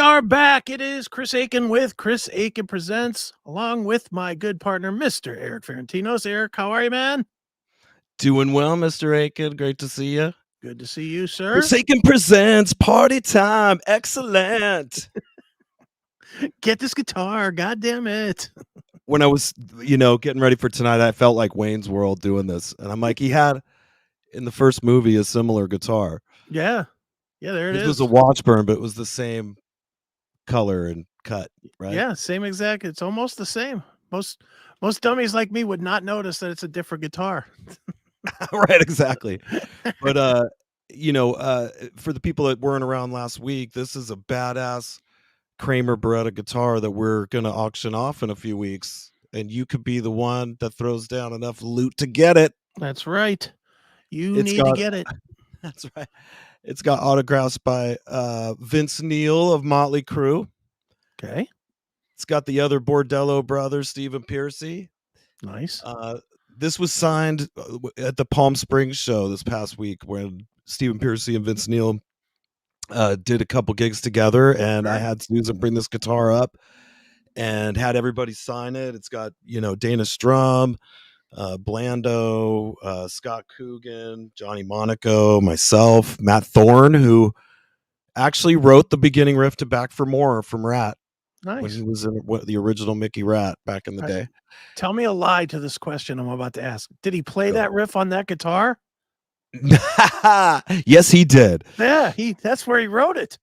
are back. It is Chris Akin with Chris Akin Presents, along with my good partner, Mr. Erik Ferentinos. Erik, how are you, man? Doing well, Mr. Akin. Great to see you. Good to see you, sir. Chris Akin Presents, party time. Excellent. Get this guitar. God damn it. When I was, getting ready for tonight, I felt like Wayne's World doing this. And I'm like, he had in the first movie a similar guitar. Yeah. Yeah, there it is. It was a Washburn, but it was the same color and cut, right? Yeah, same exact. It's almost the same. Most dummies like me would not notice that it's a different guitar. Right, exactly. But for the people that weren't around last week, this is a badass Kramer Beretta guitar that we're gonna auction off in a few weeks, and you could be the one that throws down enough loot to get it. That's right. You need to get it. That's right. It's got autographs by Vince Neil of Motley Crue. Okay. It's got the other Bordello brothers, Stephen Pearcy. Nice. This was signed at the Palm Springs show this past week when Stephen Pearcy and Vince Neil did a couple gigs together, and I had Susan bring this guitar up and had everybody sign it. It's got, Dana Strum, Blando, Scott Coogan, Johnny Monaco, myself, Matt Thorne, who actually wrote the beginning riff to Back for More from Rat. Nice. When he was in the original Mickey Rat back in the day. Tell me a lie to this question I'm about to ask. Did he play that riff on that guitar? Yes, he did. Yeah, that's where he wrote it.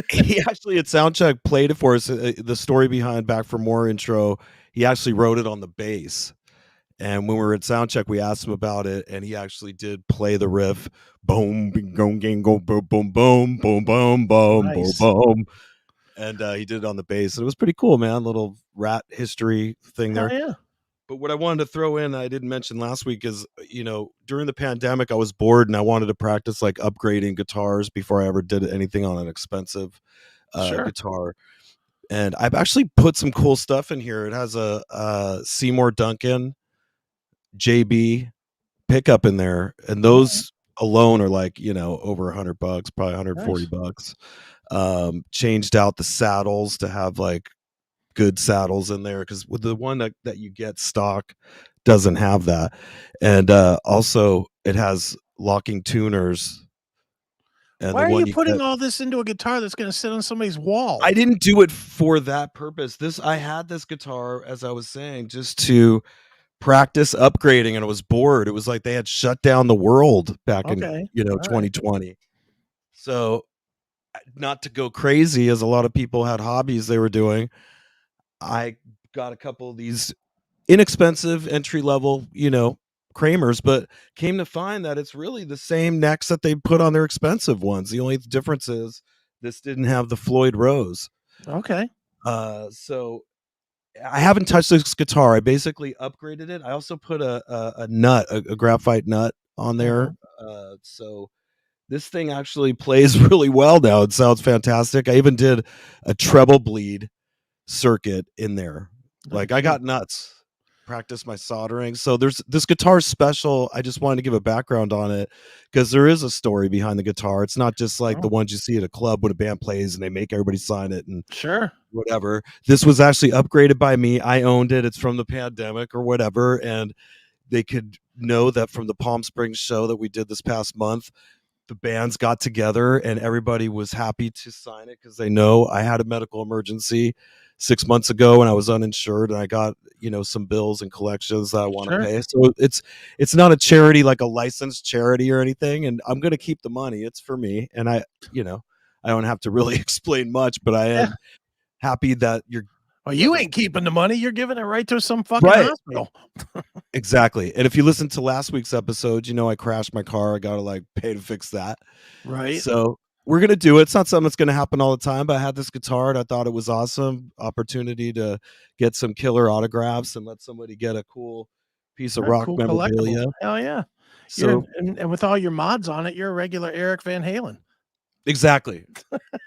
He actually at Soundcheck played it for us. The story behind Back for More intro, he actually wrote it on the bass. And when we were at Soundcheck, we asked him about it, and he actually did play the riff. Boom, boom, boom, boom, boom, boom, boom, boom, boom, boom. And he did it on the bass. It was pretty cool, man. Little Rat history thing there. Yeah. But what I wanted to throw in, I didn't mention last week, is, during the pandemic, I was bored and I wanted to practice like upgrading guitars before I ever did anything on an expensive guitar. And I've actually put some cool stuff in here. It has a Seymour Duncan JB pickup in there, and those alone are like, over $100, probably $140. Changed out the saddles to have like good saddles in there, because with the one that you get stock doesn't have that. And also it has locking tuners. And why are you putting all this into a guitar that's going to sit on somebody's wall? I didn't do it for that purpose. I had this guitar, as I was saying, just to practice upgrading, and I was bored. It was like they had shut down the world back in 2020. So not to go crazy, as a lot of people had hobbies they were doing, I got a couple of these inexpensive entry level, Kramers, but came to find that it's really the same necks that they put on their expensive ones. The only difference is this didn't have the Floyd Rose. Okay. So I haven't touched this guitar. I basically upgraded it. I also put a nut, a graphite nut on there. So this thing actually plays really well now. It sounds fantastic. I even did a treble bleed circuit in there. Like, I got nuts. Practice my soldering. So this guitar special. I just wanted to give a background on it, because there is a story behind the guitar. It's not just like the ones you see at a club when a band plays and they make everybody sign it and whatever. This was actually upgraded by me. I owned it. It's from the pandemic or whatever, and they could know that from the Palm Springs show that we did this past month, the bands got together and everybody was happy to sign it, because they know I had a medical emergency 6 months ago and I was uninsured, and I got, some bills and collections that I want to pay. So it's not a charity, like a licensed charity or anything. And I'm going to keep the money. It's for me. And I don't have to really explain much, but I am happy that you're. Well, you ain't keeping the money. You're giving it right to some fucking hospital. Exactly. And if you listen to last week's episode, I crashed my car. I got to pay to fix that. Right. So we're going to do it. It's not something that's going to happen all the time, but I had this guitar and I thought it was awesome opportunity to get some killer autographs and let somebody get a cool piece of rock memorabilia. Hell yeah. So, and with all your mods on it, you're a regular Erik Van Halen. Exactly.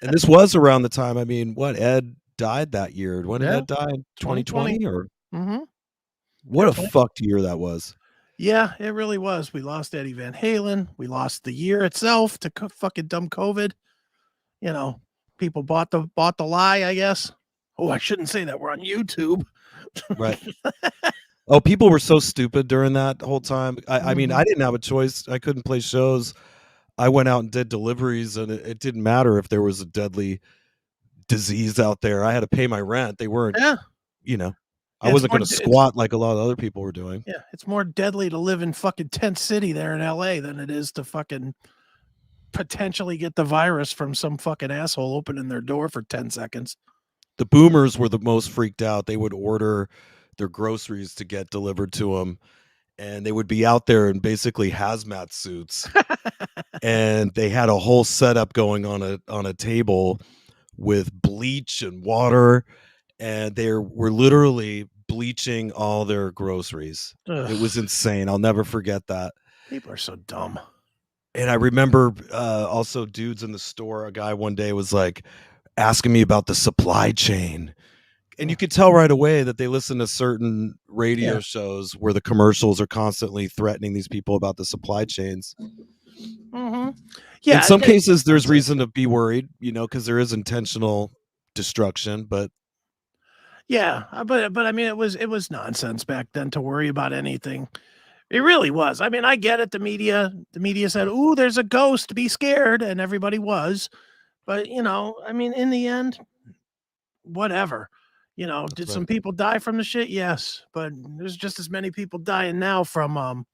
And this was around the time, Ed died that year. When did Ed die? 2020 or? What a fucked year that was. Yeah, it really was. We lost Eddie Van Halen. We lost the year itself to fucking dumb COVID. people bought the lie, I guess. Oh, I shouldn't say that. We're on YouTube. Right. Oh, people were so stupid during that whole time. I mean, I didn't have a choice. I couldn't play shows. I went out and did deliveries, and it didn't matter if there was a deadly disease out there. I had to pay my rent. They weren't, Yeah. I wasn't going to squat like a lot of other people were doing. Yeah, it's more deadly to live in fucking tent city there in LA than it is to fucking potentially get the virus from some fucking asshole opening their door for 10 seconds. The boomers were the most freaked out. They would order their groceries to get delivered to them, and they would be out there in basically hazmat suits. And they had a whole setup going on a table with bleach and water, and they were literally bleaching all their groceries. Ugh. It was insane. I'll never forget that. People are so dumb. And I remember also dudes in the store. A guy one day was like asking me about the supply chain. And you could tell right away that they listen to certain radio shows where the commercials are constantly threatening these people about the supply chains. Yeah. In some cases, there's reason to be worried, because there is intentional destruction. But yeah, but I mean, it was nonsense back then to worry about anything. It really was. I mean, I get it. The media said, "Ooh, there's a ghost. Be scared," and everybody was. But I mean, in the end, whatever. Did some people die from the shit? Yes, but there's just as many people dying now from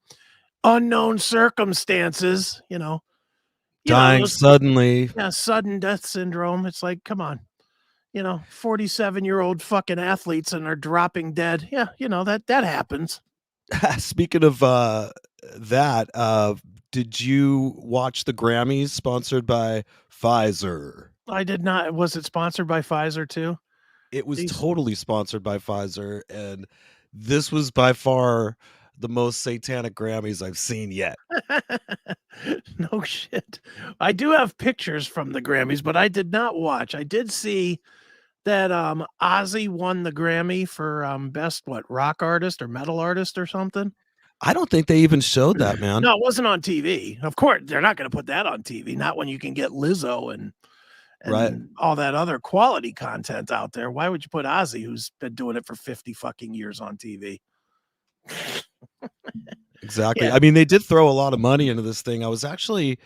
unknown circumstances. Dying suddenly. Yeah, sudden death syndrome. It's like, come on. 47-year-old fucking athletes and are dropping dead. Yeah, that happens. Speaking of that, did you watch the Grammys sponsored by Pfizer? I did not. Was it sponsored by Pfizer too? It was totally sponsored by Pfizer, and this was by far the most satanic Grammys I've seen yet. No shit. I do have pictures from the Grammys, but I did not watch. I did see that Ozzy won the Grammy for best rock artist or metal artist or something. I don't think they even showed that, man. No, it wasn't on TV. Of course, they're not going to put that on TV. Not when you can get Lizzo and all that other quality content out there. Why would you put Ozzy, who's been doing it for 50 fucking years, on TV? Exactly. Yeah. I mean, they did throw a lot of money into this thing. I was actually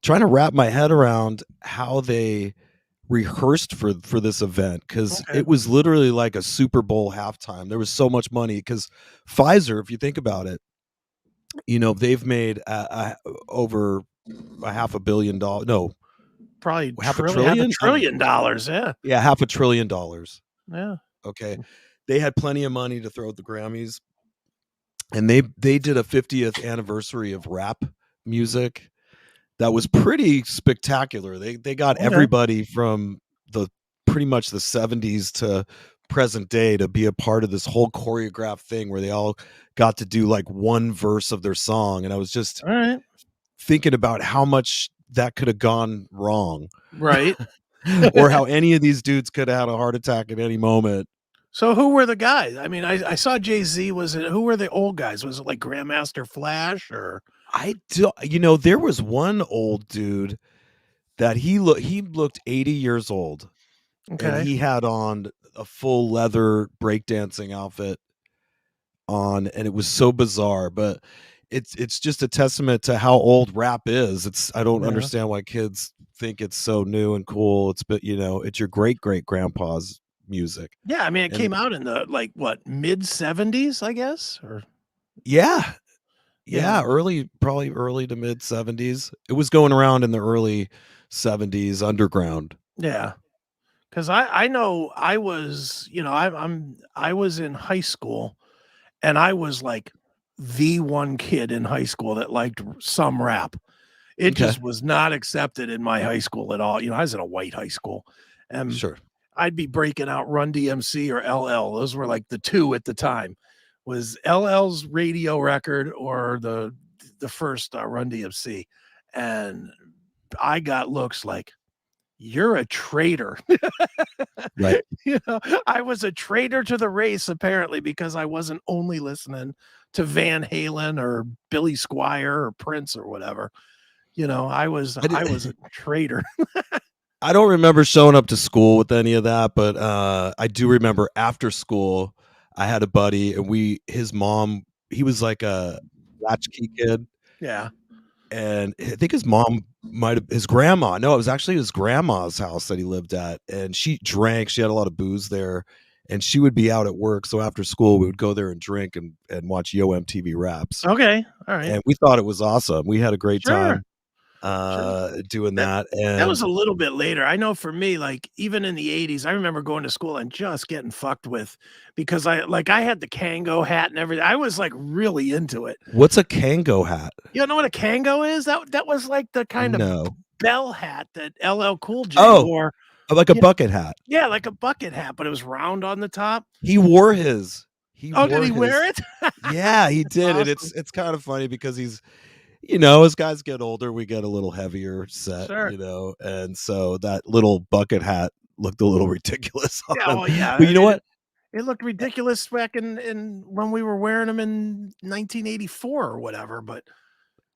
trying to wrap my head around how they rehearsed for this event, because it was literally like a Super Bowl halftime. There was so much money because Pfizer, if you think about it, they've made over $500 million. No, probably $500 billion. $1 trillion. Yeah, $500 billion. Yeah. Okay, they had plenty of money to throw at the Grammys, and they did a 50th anniversary of rap music. That was pretty spectacular. They got everybody from pretty much the 70s to present day to be a part of this whole choreographed thing where they all got to do like one verse of their song. And I was just thinking about how much that could have gone wrong. Right. Or how any of these dudes could have had a heart attack at any moment. So who were the guys? I mean, I saw Jay-Z. Who were the old guys? Was it like Grandmaster Flash or? There was one old dude that he looked 80 years old. Okay. And he had on a full leather breakdancing outfit on, and it was so bizarre, but it's just a testament to how old rap is. I don't understand why kids think it's so new and cool. It's your great grandpa's music. Yeah, I mean, it came out in the mid 70s, I guess, or yeah, probably early to mid 70s. It was going around in the early 70s underground. Yeah, because I know I was, I was in high school, and I was like the one kid in high school that liked some rap. It just was not accepted in my high school at all. I was in a white high school, and sure, I'd be breaking out Run DMC or LL. Those were like the two at the time. Was LL's radio record or the first Run DMC, and I got looks like, you're a traitor. Right. I was a traitor to the race apparently, because I wasn't only listening to Van Halen or Billy Squier or Prince or whatever. I was a traitor. I don't remember showing up to school with any of that, but I do remember after school, I had a buddy, and his mom, he was like a latchkey kid, Yeah. and I think his mom might have his grandma. No, it was actually his grandma's house that he lived at, and she drank. She had a lot of booze there, and she would be out at work. So after school, we would go there and drink and watch Yo MTV Raps, Okay. All right. and we thought it was awesome. We had a great Sure. time Sure. doing That that, that was and a little bit later. I know for me, like, even in the '80s, I remember going to school and just getting fucked with because I had the Kango hat and everything. I was, like, really into it. what's a Kango hat? You don't know what a Kango is? That was, like, the kind of No. bell hat that LL Cool J Oh, wore. like a You bucket hat. Yeah, like a bucket hat, but it was round on the top. He wore his. He Oh, did wore he wear his. it? Yeah, he That's did, and awesome. it's kind of funny because he's, you know, as guys get older, we get a little heavier set, Sure. you know, and so that little bucket hat looked a little ridiculous on Yeah, him. well, yeah, But I you know mean, what? it looked ridiculous back in when we were wearing them in 1984 or whatever, but,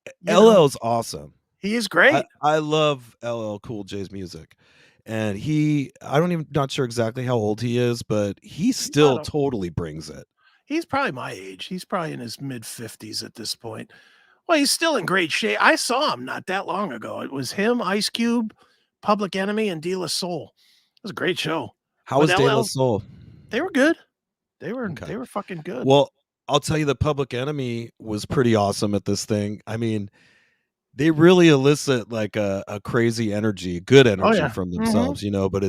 you know, LL's awesome. he is great. I love LL Cool J's music. And I don't even not sure exactly how old he is, but he He's not still a totally brings it. He's probably my age. He's probably in his mid-50s at this point. Well, he's still in great shape. I saw him not that long ago. It was him, Ice Cube, Public Enemy, and De La Soul. It was a great show. How But was De La LL, Soul? they were good. They Okay. were fucking good. Well, I'll tell you, the Public Enemy was pretty awesome at this thing. I mean, they really elicit like a crazy energy, good Oh, energy yeah. from Mhm. themselves, you know, but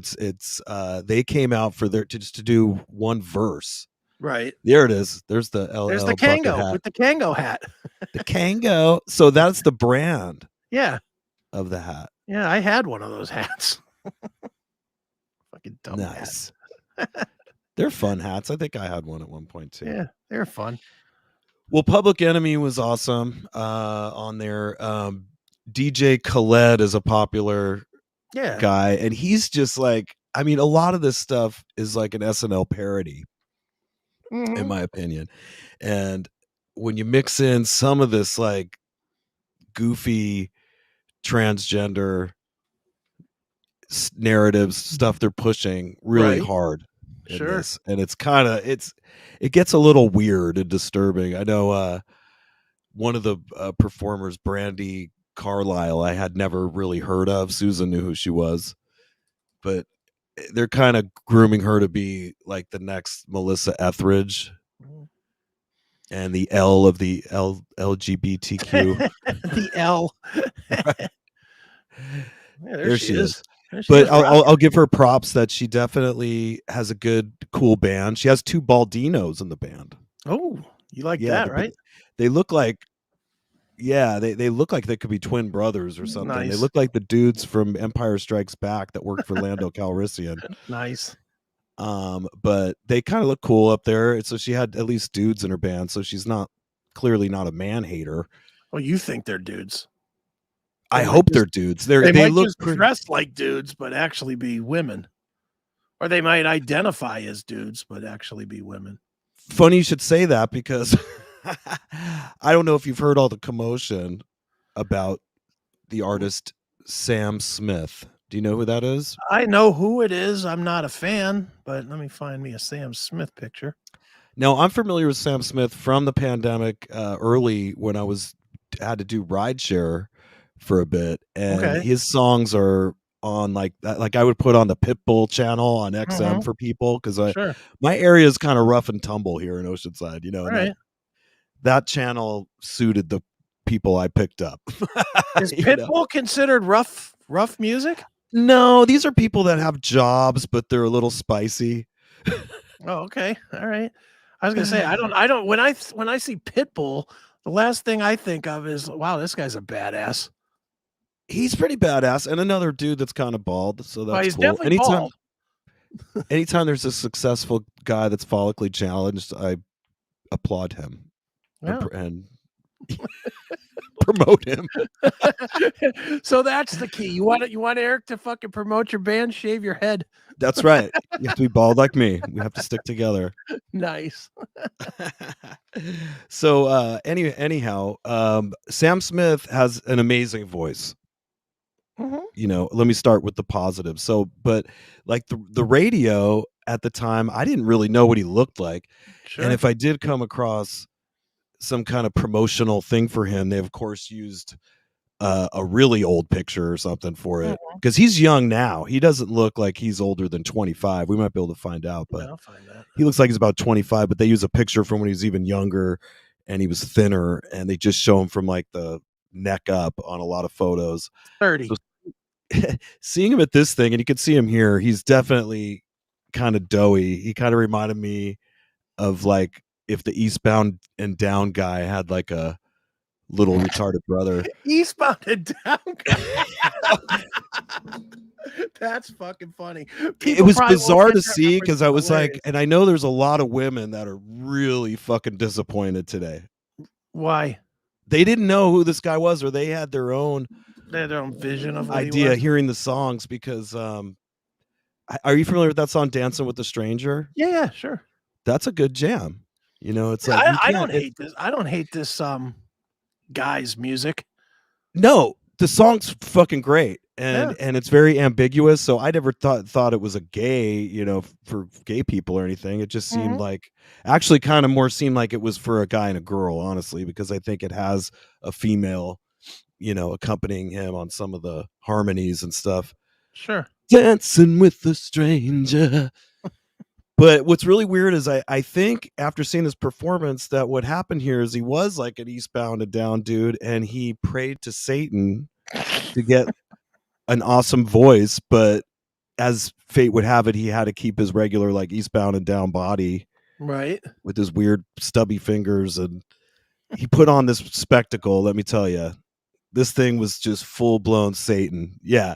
they came out for their to just to do one verse. Right. There it is. There's the There's the LL bucket Kango hat. with the Kango hat. The Kango. So that's the brand Yeah. of the hat. Yeah, I had one of those hats. Fucking dumb hat. Nice. They're fun hats. I think I had one at one point too. Yeah, they're fun. Well, Public Enemy was awesome on there. DJ Khaled is a popular Yeah. guy, and he's just like, I mean, a lot of this stuff is like an SNL parody, in Mhm. my opinion. And when you mix in some of this like goofy transgender narratives stuff they're pushing really Right. hard in Sure. this, and it gets a little weird and disturbing. I know one of the performers, Brandy Carlisle, I had never really heard of. Susan knew who she was, but they're kind of grooming her to be like the next Melissa Etheridge Mhm. and the L of the LGBTQ. The L. Yeah, There she is. There she But is rocking. I'll give her props that she definitely has a good, cool band. She has 2 Baldinos in the band. Oh, you like Yeah, that, but right? they look like, yeah, they look like they could be twin brothers or something. They Nice. look like the dudes from Empire Strikes Back that worked for Lando Calrissian. Nice. But they kind of look cool up there. And so she had at least dudes in her band, so she's clearly not a man hater. Well, you think they're dudes. I They might hope just they're dudes. they They might look just pretty. dress like dudes, but actually be women. Or they might identify as dudes, but actually be women. Funny you should say that because I don't know if you've heard all the commotion about the artist Sam Smith. Do you know who that is? I know who it is. I'm not a fan, but let me find me a Sam Smith picture. Now, I'm familiar with Sam Smith from the pandemic, early when I had to do rideshare for a bit, and Okay. his songs are on like that. Like I would put on the Pitbull channel on XM Mhm. for people because Sure. my area is kind of rough and tumble here in Oceanside, you know, and Alright. that channel suited the people I picked up. Is You know? Pitbull considered rough music? No, these are people that have jobs, but they're a little spicy. Oh, okay. Alright. I was gonna say, I don't when I see Pitbull, the last thing I think of is, wow, this guy's a badass. He's pretty badass, and another dude that's kind of bald, so Well, that's he's cool. definitely bald. Anytime there's a successful guy that's follically challenged, I applaud him Yeah. and promote him. So that's the key. You want Eric to fucking promote your band, shave your head. That's right. You have to be bald like me. We have to stick together. Nice. So anyhow, Sam Smith has an amazing voice. You know, let me start with the positive. So, but like the radio at the time, I didn't really know what he looked like. Sure. And if I did come across some kind of promotional thing for him, they of course used a really old picture or something for it, because he's young now. He doesn't look like he's older than 25. We might be able to find out, but I'll find that. he looks like he's about 25. But they use a picture from when he was even younger, and he was thinner, and they just show him from like the neck up on a lot of photos. 30. So seeing him at this thing, and you can see him here, he's definitely kind of doughy. He kind of reminded me of like if the Eastbound and Down guy had like a little retarded brother. Eastbound and Down. That's fucking funny. It was bizarre to see, because I was like, and I know there's a lot of women that are really fucking disappointed today. Why? They didn't know who this guy was, or they had their own vision of what idea he was. hearing the songs, because are you familiar with that song Dancing with the Stranger? Yeah, sure. That's a good jam. You know, it's like I don't hate this. I don't hate this guy's music. No, the song's fucking great, and it's very ambiguous. So I never thought it was a gay, you know, for gay people or anything. It just seemed like, actually kind of more seemed like it was for a guy and a girl, honestly, because I think it has a female, you know, accompanying him on some of the harmonies and stuff. Sure. Dancing with the Stranger. But what's really weird is I think after seeing this performance that what happened here is he was like an Eastbound and Down dude, and he prayed to Satan to get an awesome voice, but as fate would have it, he had to keep his regular like Eastbound and Down body, right, with his weird stubby fingers, and he put on this spectacle. Let me tell you, this thing was just full-blown Satan. Yeah.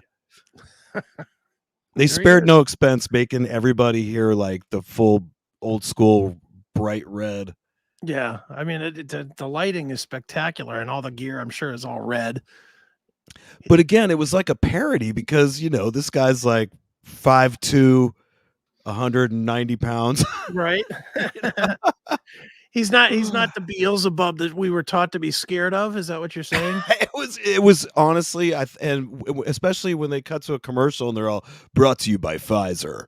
They spared no expense making everybody hear like the full old school bright red. Yeah, I mean, the lighting is spectacular, and all the gear, I'm sure, is all red. But again, it was like a parody, because, you know, this guy's like 5'2", 190 pounds. Right. He's not the Beelzebub that we were taught to be scared of. Is that what you're saying? It was honestly, and especially when they cut to a commercial and they're all brought to you by Pfizer.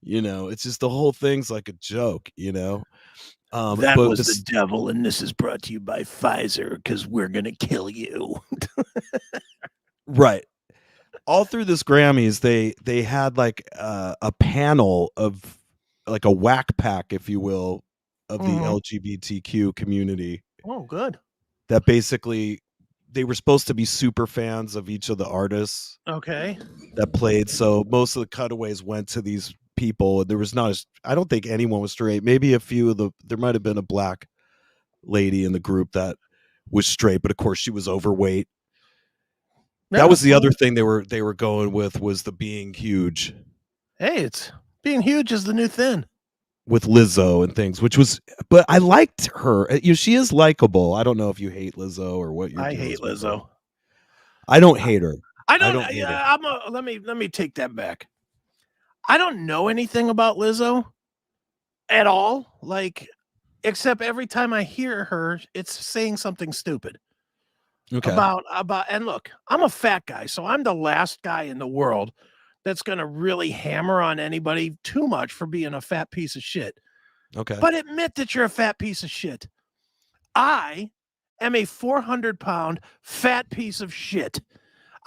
You know, it's just the whole thing's like a joke, you know. That was the devil, and this is brought to you by Pfizer, because we're gonna kill you. Right. All through this Grammys, they had like a panel of like a whack pack, if you will, of the LGBTQ community. Oh, good. That basically they were supposed to be super fans of each of the artists. Okay. That played. So most of the cutaways went to these people. There was not, I don't think anyone was straight. Maybe a few of there might have been a black lady in the group that was straight, but of course she was overweight. That was the other thing they were going with, was the being huge. Hey, it's being huge is the new thin. With Lizzo and things, which was, but I liked her. You know, she is likable. I don't know if you hate Lizzo or what you're. I hate Lizzo. I don't hate her. I don't hate her. Let me take that back. I don't know anything about Lizzo at all, like, except every time I hear her, it's saying something stupid. Okay. About and look, I'm a fat guy, so I'm the last guy in the world that's going to really hammer on anybody too much for being a fat piece of shit. Okay. But admit that you're a fat piece of shit. I am a 400-pound fat piece of shit.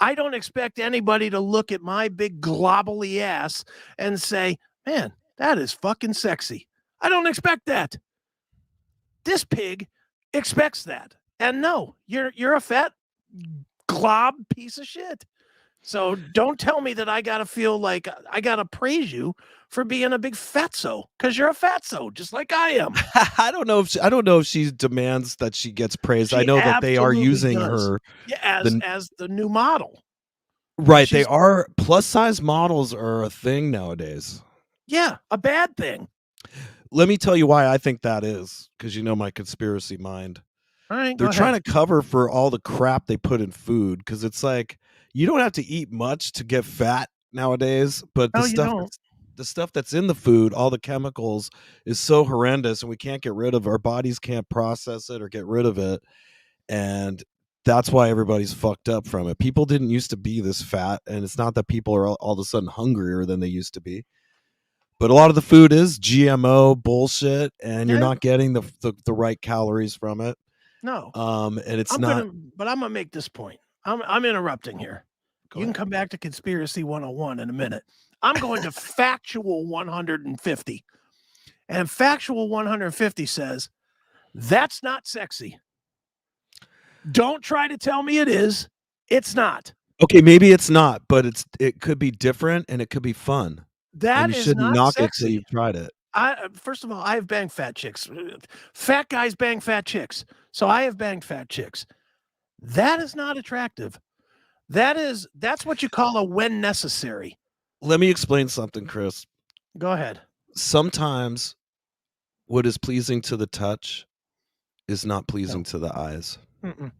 I don't expect anybody to look at my big globbly ass and say, man, that is fucking sexy. I don't expect that. This pig expects that. And no, you're a fat glob piece of shit. So don't tell me that I got to feel like I got to praise you for being a big fatso, because you're a fatso, just like I am. I don't know if she demands that she gets praised. I know that they are using her as the new model. Right. They are, plus size models are a thing nowadays. Yeah, a bad thing. Let me tell you why I think that is, because you know my conspiracy mind. All right, they're trying to cover for all the crap they put in food, because it's like you don't have to eat much to get fat nowadays, but the stuff that's in the food, all the chemicals, is so horrendous, and we can't get rid of. Our bodies can't process it or get rid of it, and that's why everybody's fucked up from it. People didn't used to be this fat, and it's not that people are all of a sudden hungrier than they used to be. But a lot of the food is GMO bullshit, and you're Yeah. not getting the right calories from it. No. And it's I'm not. gonna make this point. I'm interrupting here. Go You can ahead. come back to conspiracy 101 in a minute. I'm going to factual 150. And factual 150 says that's not sexy. Don't try to tell me it is. It's not. Okay, maybe it's not, but it could be different and it could be fun. And That you is shouldn't not knock it till sexy. you've tried it. First of all, I have banged fat chicks. Fat guys bang fat chicks. So I have banged fat chicks. That is not attractive. That's what you call a when necessary. Let me explain something, Chris. Go ahead. Sometimes what is pleasing to the touch is not pleasing to the eyes. Mm-mm.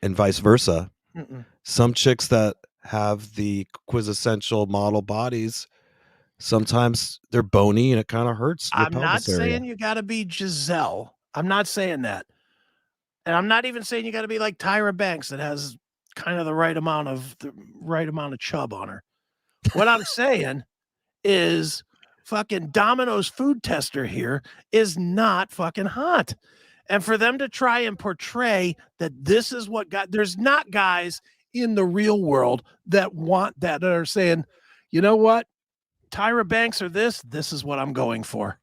And vice versa. Mm-mm. Some chicks that have the quintessential model bodies, sometimes they're bony and it kind of hurts your I'm not pelvis area. saying you got to be Giselle. I'm not saying that. And I'm not even saying you got to be like Tyra Banks that has kind of the right amount of chub on her. What I'm saying is fucking Domino's food tester here is not fucking hot. And for them to try and portray that this is what there's not guys in the real world that want that are saying, you know what, Tyra Banks or this is what I'm going for.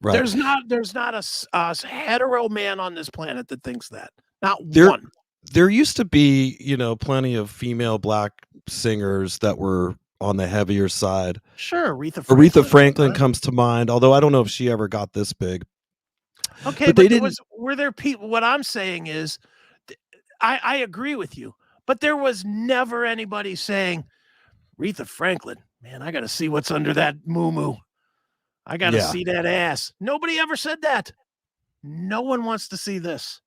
Right. There's not a hetero man on this planet that thinks that. Not one. There used to be, plenty of female black singers that were on the heavier side. Sure, Aretha Franklin comes to mind, although I don't know if she ever got this big. Okay, but were there people? What I'm saying is, I agree with you, but there was never anybody saying, Aretha Franklin, man, I got to see what's under that moo-moo. I got to see that ass. Nobody ever said that. No one wants to see this.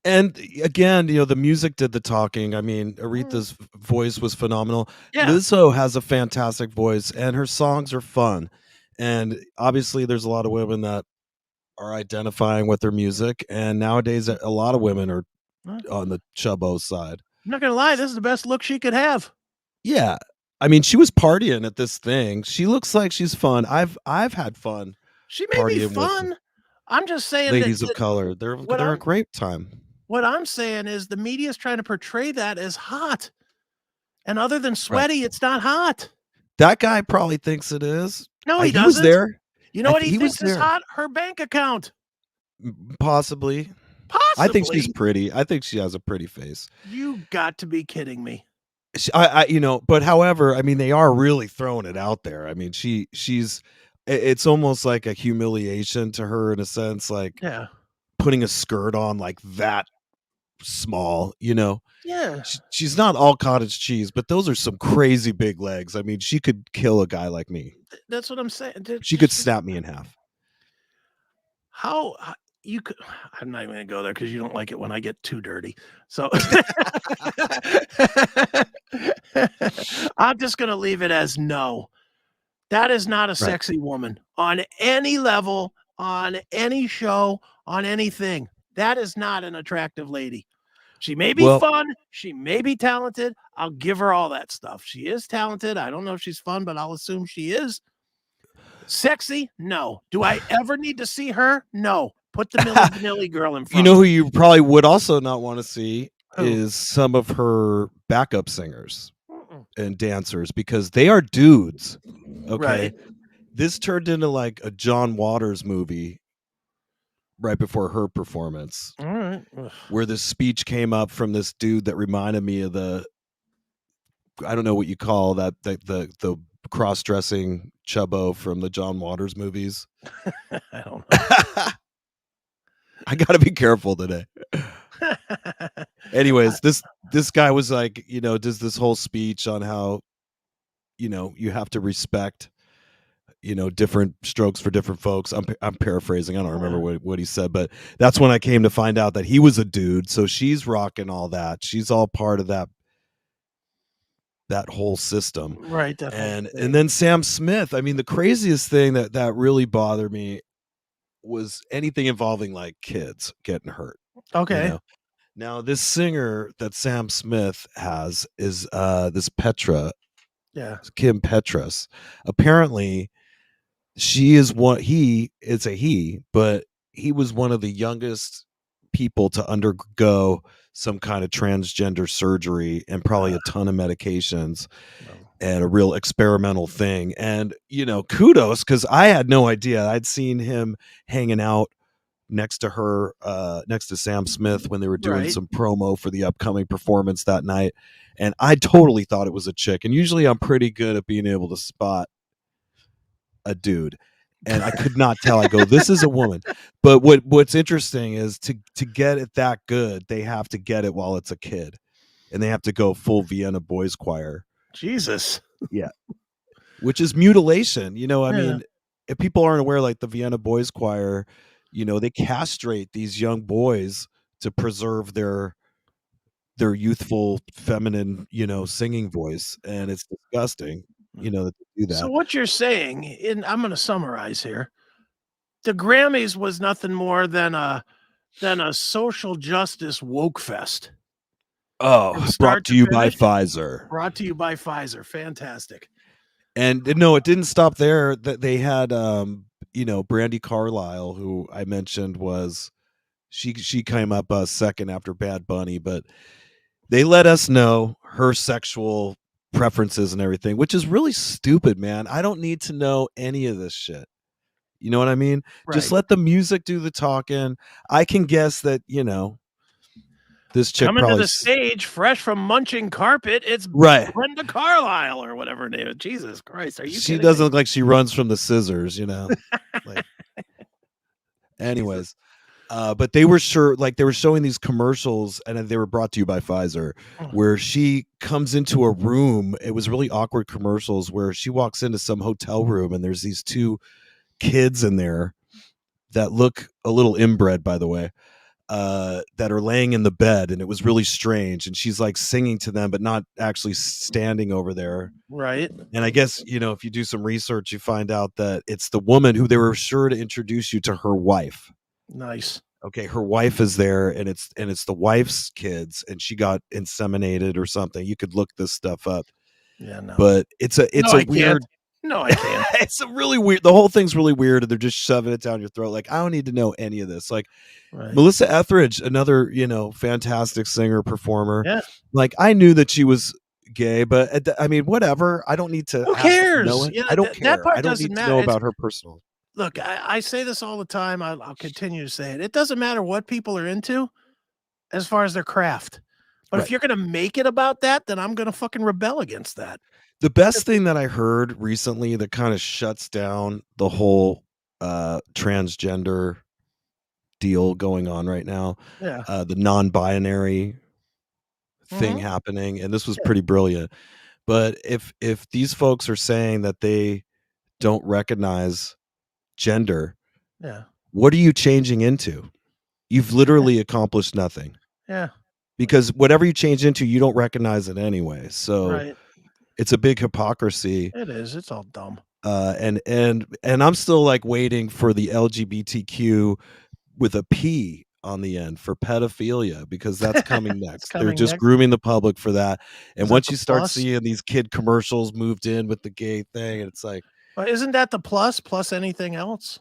And again, the music did the talking. I mean, Aretha's voice was phenomenal. Yeah. Lizzo has a fantastic voice, and her songs are fun. And obviously, there's a lot of women that are identifying with their music. And nowadays, a lot of women are on the chubbo side. I'm not going to lie. This is the best look she could have. Yeah. I mean, she was partying at this thing. She looks like she's fun. I've had fun. She may be fun. I'm just saying, ladies of color, they're a great time. What I'm saying is the media is trying to portray that as hot, and other than sweaty, it's not hot. That guy probably thinks it is. No, he doesn't. Was there. You know what he thinks is hot? Her bank account. Possibly. I think she's pretty. I think she has a pretty face. You got to be kidding me. But however, I mean, they are really throwing it out there. I mean, she's, it's almost like a humiliation to her in a sense, like putting a skirt on like that small, Yeah. She's not all cottage cheese, but those are some crazy big legs. I mean, she could kill a guy like me. That's what I'm saying. She could snap me in half. How you could? I'm not even gonna go there because you don't like it when I get too dirty. So I'm just gonna leave it as no. That is not a sexy woman on any level, on any show, on anything. That is not an attractive lady. She may be fun. She may be talented. I'll give her all that stuff. She is talented. I don't know if she's fun, but I'll assume she is. Sexy? No. Do I ever need to see her? No. Put the Milli Vanilli girl in front. You know who you probably would also not want to see is some of her backup singers and dancers, because they are dudes. Okay. Right. This turned into like a John Waters movie right before her performance. All right. Where this speech came up from this dude that reminded me of I don't know what you call that, the cross-dressing chubbo from the John Waters movies. I don't know. I gotta be careful today. Anyways, this guy was like, does this whole speech on how, you have to respect, different strokes for different folks. I'm paraphrasing. I don't remember what he said, but that's when I came to find out that he was a dude. So she's rocking all that. She's all part of that whole system. Right. And then Sam Smith. I mean, the craziest thing that really bothered me was anything involving like kids getting hurt. Okay. Now, this singer that Sam Smith has is this Petra, Yeah. Kim Petras. Apparently, she is one. He it's a he, but he was one of the youngest people to undergo some kind of transgender surgery and probably a ton of medications No. and a real experimental thing. And kudos, because I had no idea. I'd seen him hanging out next to Sam Smith when they were doing Right. some promo for the upcoming performance that night, and I totally thought it was a chick. And usually I'm pretty good at being able to spot a dude, and I could not tell. I go, this is a woman. But what's interesting is to get it that good, they have to get it while it's a kid, and they have to go full Vienna Boys Choir. Jesus. Yeah, which is mutilation. I Yeah. mean, if people aren't aware, like the Vienna Boys Choir, they castrate these young boys to preserve their youthful, feminine, singing voice, and it's disgusting, that they do So that. what you're saying, and I'm going to summarize here, the Grammys was nothing more than a social justice woke fest. Oh, From brought start to you by finish, Pfizer. brought to you by Pfizer. Fantastic. And no, it didn't stop there. That they had Brandy Carlisle, who I mentioned was she came up second after Bad Bunny, but they let us know her sexual preferences and everything, which is really stupid, man. I don't need to know any of this shit. You know what I mean? Just Right. let the music do the talking. I can guess that, this chick Coming to probably the stage fresh from munching carpet, it's right. Brenda Carlisle or whatever her name is. Jesus Christ, are you She kidding doesn't me? look like she runs from the scissors, like anyways. But they were they were showing these commercials, and they were brought to you by Pfizer, where she comes into a room. It was really awkward commercials where she walks into some hotel room and there's these two kids in there that look a little inbred, by the way, that are laying in the bed, and it was really strange. And she's like singing to them, but not actually standing over there. Right. And I guess, if you do some research, you find out that it's the woman who they were sure to introduce you to her wife. Nice. Okay, her wife is there, and it's the wife's kids, and she got inseminated or something. You could look this stuff up. Yeah, no. But it's a weird. No, I can't. It's a really weird. The whole thing's really weird, and they're just shoving it down your throat. Like, I don't need to know any of this. Like, Right. Melissa Etheridge, another fantastic singer performer. Yeah. Like, I knew that she was gay, but I mean, whatever. I don't need to. Who cares? Know it. Yeah, I don't care. That part I don't doesn't need to matter. know about her personal. Look, I say this all the time. I'll continue to say it. It doesn't matter what people are into as far as their craft. But if you're going to make it about that, then I'm going to fucking rebel against that. The best thing that I heard recently that kind of shuts down the whole transgender deal going on right now, Yeah. The non-binary thing happening, and this was pretty brilliant. But if these folks are saying that they don't recognize gender, Yeah. what are you changing into? You've literally accomplished nothing. Yeah. Because whatever you change into, you don't recognize it anyway. So it's a big hypocrisy. It is. It's all dumb. And I'm still like waiting for the LGBTQ with a P on the end for pedophilia, because that's coming next. They're just grooming the public for that. And once you start seeing these kid commercials moved in with the gay thing, and it's like, well, isn't that the plus anything else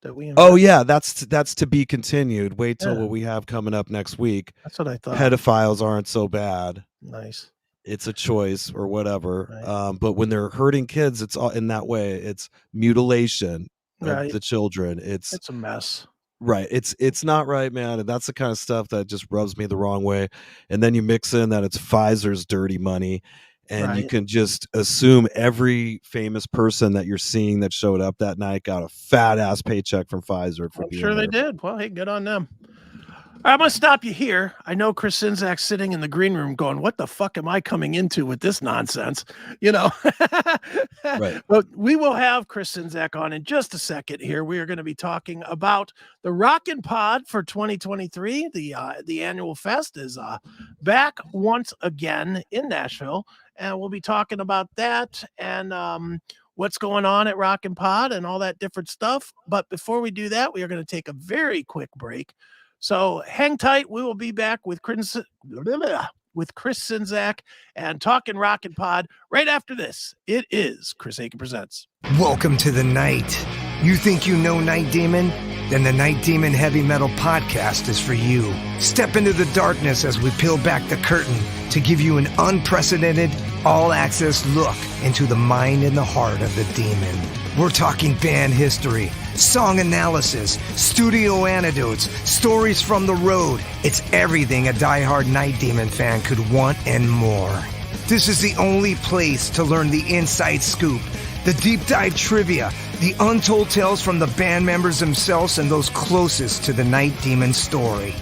that we? Oh yeah, that's to be continued. Wait till what we have coming up next week. That's what I thought. Pedophiles aren't so bad. Nice. It's a choice or whatever. Right. But when they're hurting kids, it's all in that way. It's mutilation of the children. It's a mess. Right. It's not right, man. And that's the kind of stuff that just rubs me the wrong way. And then you mix in that it's Pfizer's dirty money, and you can just assume every famous person that you're seeing that showed up that night got a fat ass paycheck from Pfizer for I'm being sure they there. did. Well, hey, good on them. I'm going to stop you here. I know Chris Czynszak's sitting in the green room going, what the fuck am I coming into with this nonsense? Right. But we will have Chris Czynszak on in just a second here. We are going to be talking about the Rockin' Pod for 2023. The annual fest is back once again in Nashville, and we'll be talking about that and what's going on at Rockin' Pod and all that different stuff. But before we do that, we are going to take a very quick break So hang tight. We will be back with Chris Czynszak and Talking Rock and Pod right after this. It is Chris Akin Presents. Welcome to the night. You think you know Night Demon? Then the Night Demon Heavy Metal Podcast is for you. Step into the darkness as we peel back the curtain to give you an unprecedented, all-access look into the mind and the heart of the demon. We're talking band history, song analysis, studio anecdotes, stories from the road. It's everything a diehard Night Demon fan could want and more. This is the only place to learn the inside scoop, the deep dive trivia, the untold tales from the band members themselves and those closest to the Night Demon story.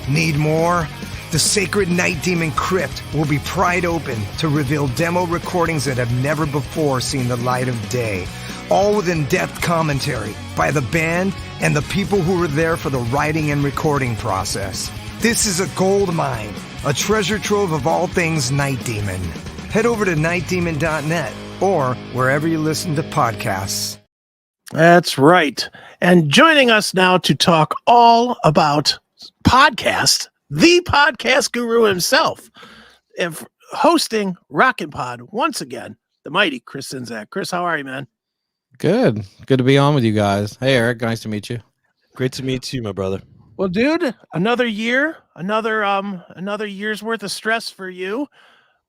Need more? The sacred Night Demon Crypt will be pried open to reveal demo recordings that have never before seen the light of day, all with in-depth commentary by the band and the people who were there for the writing and recording process. This is a gold mine, a treasure trove of all things Night Demon. Head over to nightdemon.net or wherever you listen to podcasts. That's right. And joining us now to talk all about podcast, the podcast guru himself, and hosting Rockin' Pod once again, the mighty Chris Czynszak. Chris, how are you, man? Good to be on with you guys. Hey, Eric, nice to meet you. Great to meet you, my brother. Well, dude, another year, another year's worth of stress for you,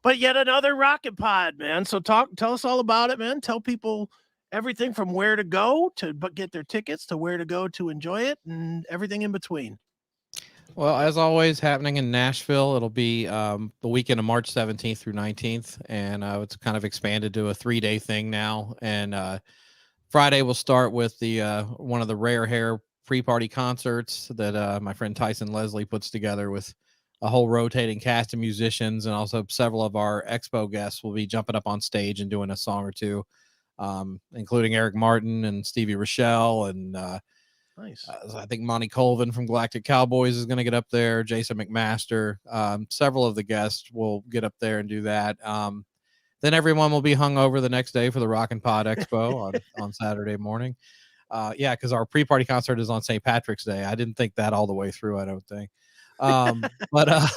but yet another Rockin' Pod, man. So tell us all about it, man. Tell people everything from where to go to get their tickets to where to go to enjoy it and everything in between. Well, as always, happening in Nashville. It'll be the weekend of March 17th through 19th, and it's kind of expanded to a 3-day thing now. And Friday we'll start with the one of the Rare Hair pre-party concerts that my friend Tyson Leslie puts together with a whole rotating cast of musicians, and also several of our expo guests will be jumping up on stage and doing a song or two, including Eric Martin and Stevie Rochelle, and nice. I think Monty Colvin from Galactic Cowboys is going to get up there. Jason McMaster. Several of the guests will get up there and do that. Then everyone will be hung over the next day for the Rockin' Pod Expo on Saturday morning. Yeah, because our pre-party concert is on St. Patrick's Day. I didn't think that all the way through, I don't think. But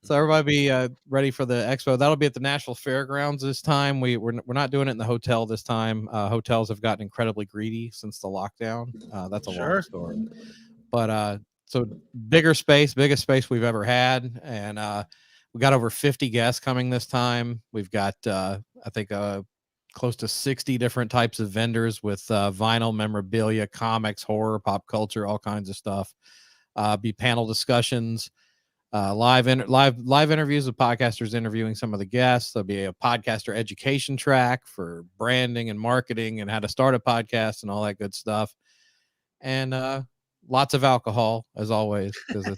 so everybody be ready for the expo. That'll be at the Nashville Fairgrounds this time. We're not doing it in the hotel this time. Hotels have gotten incredibly greedy since the lockdown. That's a long story. But so biggest space we've ever had, and we got over 50 guests coming this time. We've got I think close to 60 different types of vendors with vinyl, memorabilia, comics, horror, pop culture, all kinds of stuff. Be panel discussions, live interviews with podcasters interviewing some of the guests. There'll be a podcaster education track for branding and marketing and how to start a podcast and all that good stuff. And lots of alcohol, as always, because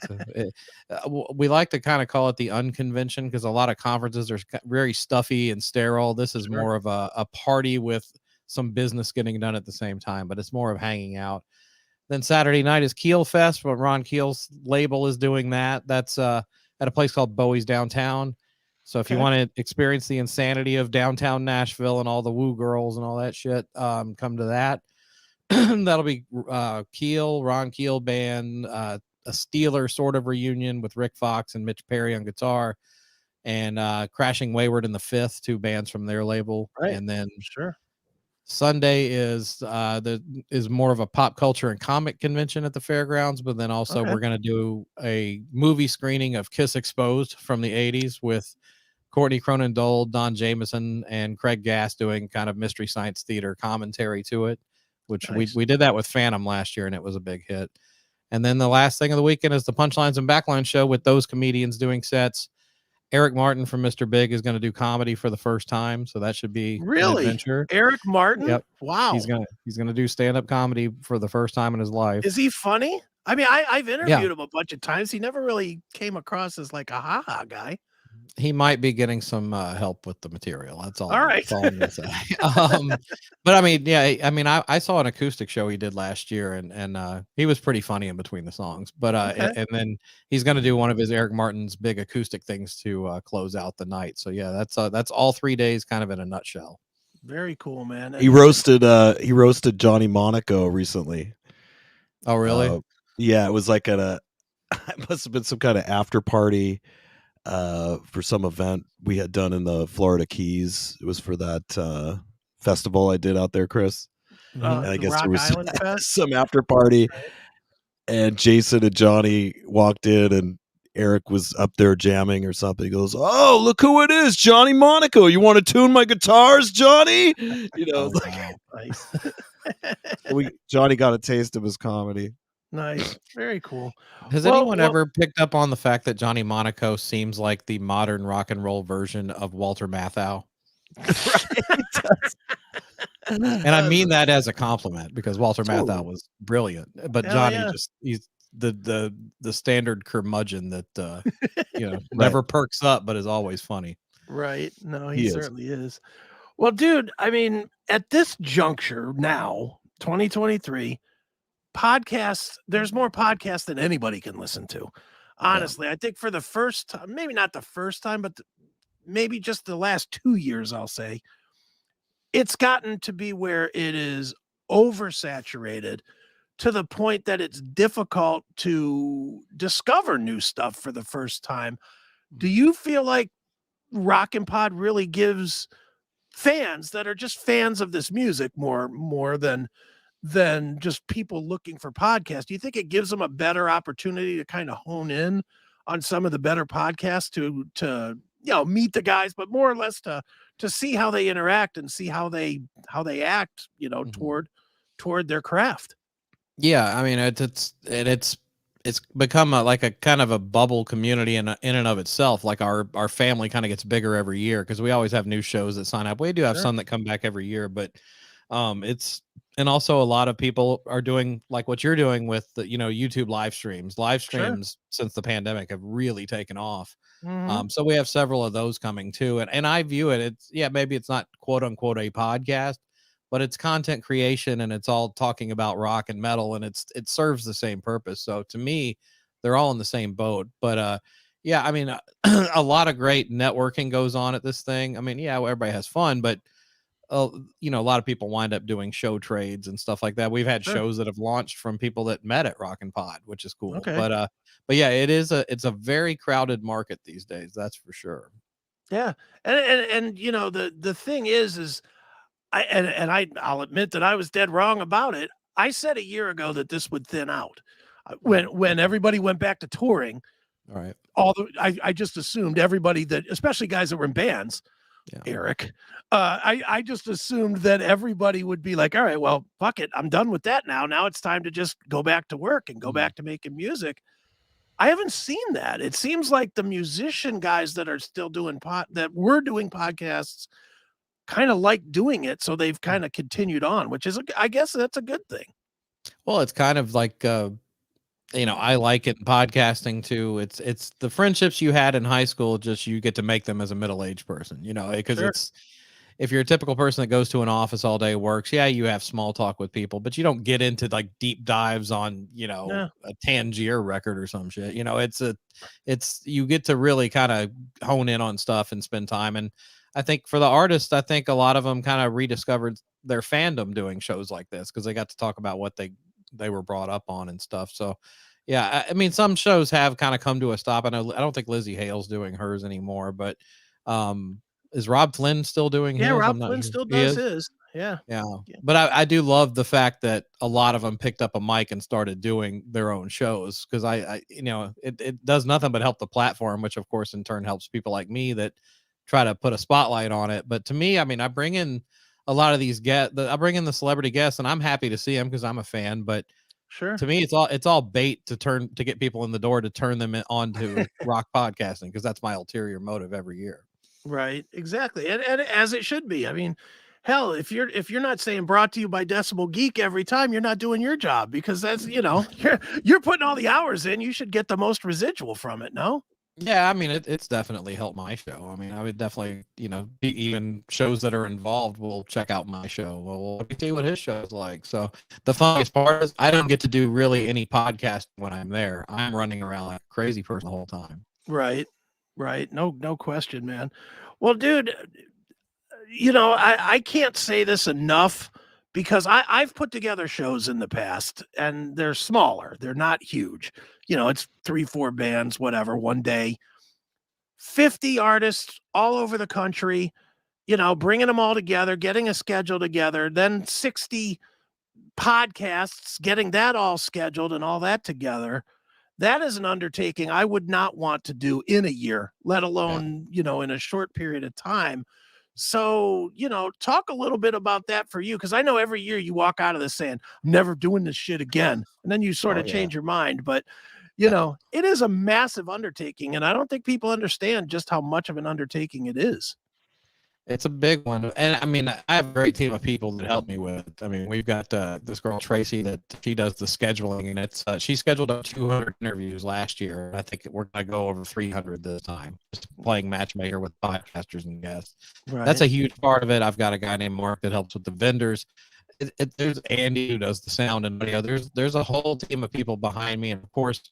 we like to kind of call it the unconvention, because a lot of conferences are very stuffy and sterile. This is more of a party with some business getting done at the same time, but it's more of hanging out. Then Saturday night is Keelfest, but Ron Keel's label is doing that. That's at a place called Bowie's Downtown. So if you want to experience the insanity of downtown Nashville and all the woo girls and all that shit, come to that. That'll be Ron Keel Band, a Steeler sort of reunion with Rick Fox and Mitch Perry on guitar, and Crashing Wayward and the Fifth, 2 bands from their label. Right. And then Sunday is more of a pop culture and comic convention at the fairgrounds, but then also we're going to do a movie screening of Kiss Exposed from the 80s with Courtney Cronin Dole, Don Jameson, and Craig Gass doing kind of Mystery Science Theater commentary to it, which we did that with Phantom last year, and it was a big hit. And then the last thing of the weekend is the Punchlines and Backline show with those comedians doing sets. Eric Martin from Mr. Big is going to do comedy for the first time, so that should be an adventure. Eric Martin? Yep. Wow. He's gonna do stand-up comedy for the first time in his life. Is he funny? I mean, I've interviewed him a bunch of times. He never really came across as like a ha-ha guy. He might be getting some help with the material. That's all. All right. That's all I'm gonna say. But I mean, yeah, I mean, I saw an acoustic show he did last year, and he was pretty funny in between the songs. But and then he's gonna do one of his Eric Martin's big acoustic things to close out the night. So yeah, that's all 3 days, kind of in a nutshell. Very cool, man. He roasted Johnny Monaco recently. Oh, really? Yeah, it was like at it must have been some kind of after party for some event we had done in the Florida Keys. It was for that festival I did out there, Chris. Mhm. And I The guess Rock there was Island Fest? some after party, Right. and Jason and Johnny walked in, and Eric was up there jamming or something. He goes, "Oh, look who it is, Johnny Monaco. You want to tune my guitars, Johnny?" You know, Oh, it's like, wow. Nice. Johnny got a taste of his comedy. Nice. Very cool. Has Well- anyone well- ever picked up on the fact that Johnny Monaco seems like the modern rock and roll version of Walter Matthau? And I mean that as a compliment, because Walter Matthau Totally. was brilliant, but Hell Johnny yeah. he's the standard curmudgeon that never perks up but is always funny. Right. No, He he is. certainly is. Well, dude, I mean, at this juncture now, 2023, podcasts, there's more podcasts than anybody can listen to. Honestly, I think for the first time, maybe not the first time, but maybe just the last 2 years, I'll say, it's gotten to be where it is oversaturated to the point that it's difficult to discover new stuff for the first time. Do you feel like Rockin' Pod really gives fans that are just fans of this music more than just people looking for podcasts? Do you think it gives them a better opportunity to kind of hone in on some of the better podcasts to meet the guys, but more or less to see how they interact and see how they act, Mhm. toward their craft? Yeah, I mean it's become like a kind of a bubble community in and of itself. Like our family kind of gets bigger every year because we always have new shows that sign up. We do have Sure. some that come back every year, but and also a lot of people are doing like what you're doing with the YouTube live streams. Live Sure. streams since the pandemic have really taken off. Mhm. So we have several of those coming too, and I view it. Maybe it's not quote unquote a podcast, but it's content creation and it's all talking about rock and metal, and it serves the same purpose. So to me, they're all in the same boat. But yeah, I mean, a lot of great networking goes on at this thing. I mean, yeah, everybody has fun, but a lot of people wind up doing show trades and stuff like that. We've had Sure. shows that have launched from people that met at Rockin' Pod, which is cool. Okay. But yeah, it's a very crowded market these days. That's for sure. Yeah. And the thing is I'll admit that I was dead wrong about it. I said a year ago that this would thin out. When everybody went back to touring, All right. I just assumed everybody that, especially guys that were in bands, Yeah. Eric, I just assumed that everybody would be like, all right, well, fuck it, I'm done with that now. Now it's time to just go back to work and go Mhm. back to making music. I haven't seen that. It seems like the musician guys that are still doing that were doing podcasts kind of like doing it, so they've kind of continued on, which is, I guess that's a good thing. Well, it's kind of like I like it in podcasting too. It's the friendships you had in high school, just you get to make them as a middle-aged person, because Sure. it's if you're a typical person that goes to an office all day, works, yeah, you have small talk with people, but you don't get into like deep dives on, Yeah. a Tangier record or some shit. It's you get to really kind of hone in on stuff and spend time. And I think for the artists, I think a lot of them kind of rediscovered their fandom doing shows like this because they got to talk about what they were brought up on and stuff. So yeah, I mean, some shows have kind of come to a stop. I don't think Lizzie Hale's doing hers anymore, but is Rob Flynn still doing his? Yeah, I'm Rob not Flynn sure. still He does is? his. Yeah. Yeah. Yeah. But I do love the fact that a lot of them picked up a mic and started doing their own shows because it does nothing but help the platform, which of course in turn helps people like me that try to put a spotlight on it. But to me, I mean, I bring in a lot of these I bring in the celebrity guests and I'm happy to see them because I'm a fan, but Sure. to me, it's all bait to get people in the door to turn them onto rock podcasting because that's my ulterior motive every year. Right. Exactly. And as it should be. I mean, hell, if you're not saying brought to you by Decibel Geek every time, you're not doing your job because that's, you're putting all the hours in. You should get the most residual from it. No? Yeah, I mean, it's definitely helped my show. I mean, I would definitely, even shows that are involved will check out my show. Well, let me see what his show's like. So the funniest part is I don't get to do really any podcast when I'm there. I'm running around like a crazy person the whole time. Right. Right. No question, man. Well, dude, I can't say this enough because I've put together shows in the past and they're smaller. They're not huge. It's 3-4 bands, whatever, one day, 50 artists all over the country, bringing them all together, getting a schedule together, then 60 podcasts, getting that all scheduled and all that together. That is an undertaking I would not want to do in a year, let alone, in a short period of time. So, talk a little bit about that for you, because I know every year you walk out of this saying, I'm never doing this shit again. And then you sort of change your mind. But, it is a massive undertaking. And I don't think people understand just how much of an undertaking it is. It's a big one. And I mean, I have a great team of people that help me with it. I mean, we've got this girl, Tracy, that she does the scheduling, and it's she scheduled up 200 interviews last year. I think we're going to go over 300 this time, just playing matchmaker with podcasters and guests. Right. That's a huge part of it. I've got a guy named Mark that helps with the vendors. There's Andy who does the sound, and there's a whole team of people behind me. And of course,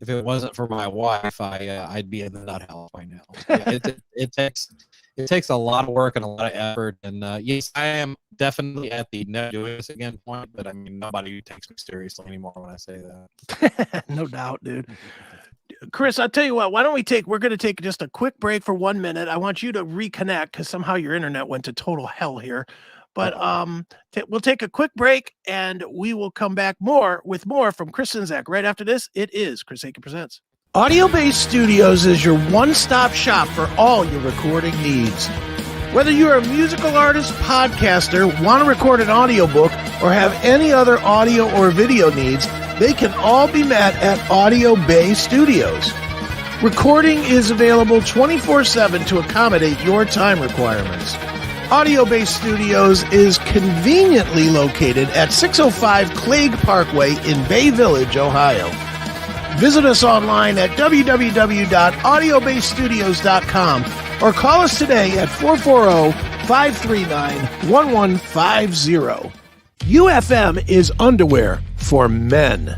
if it wasn't for my wife, I'd be in the nut house by now. It takes a lot of work and a lot of effort. And yes, I am definitely at the never doing this again point, but I mean, nobody takes me seriously anymore when I say that. No doubt, dude. Chris, I'll tell you what, we're going to take just a quick break for 1 minute. I want you to reconnect because somehow your internet went to total hell here. But we'll take a quick break and we will come back with more from Chris Czynszak. Right after this, it is Chris Akin Presents. Audio Base Studios is your one-stop shop for all your recording needs. Whether you're a musical artist, podcaster, want to record an audiobook, or have any other audio or video needs, they can all be met at Audio Base Studios. Recording is available 24/7 to accommodate your time requirements. Audio Base Studios is conveniently located at 605 Clague Parkway in Bay Village, Ohio. Visit us online at www.audiobasestudios.com or call us today at 440-539-1150. UFM is underwear for men.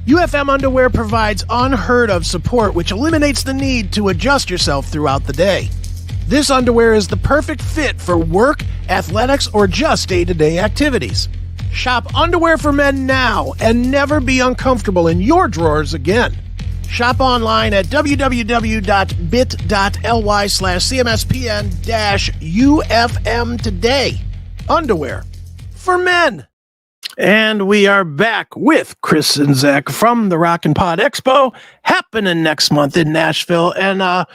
UFM underwear provides unheard of support which eliminates the need to adjust yourself throughout the day. This underwear is the perfect fit for work, athletics, or just day-to-day activities. Shop underwear for men now and never be uncomfortable in your drawers again. Shop online at www.bit.ly/CMSPN-UFM today. Underwear for men. And we are back with Chris Czynszak from the Rockin' Pod Expo happening next month in Nashville. And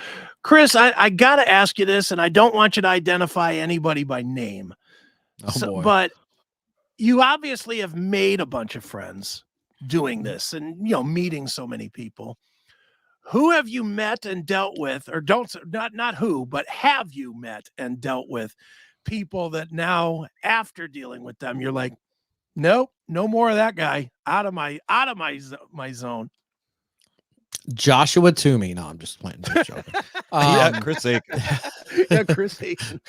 Chris, I got to ask you this, and I don't want you to identify anybody by name. Boy. But you obviously have made a bunch of friends doing this and, meeting so many people. Who have you met and dealt with, or not who, but have you met and dealt with people that now after dealing with them, you're like, nope, no more of that guy, out of my zone. Joshua Toomey. No, I'm just playing. Just joking. Chris Akin. Chris Akin.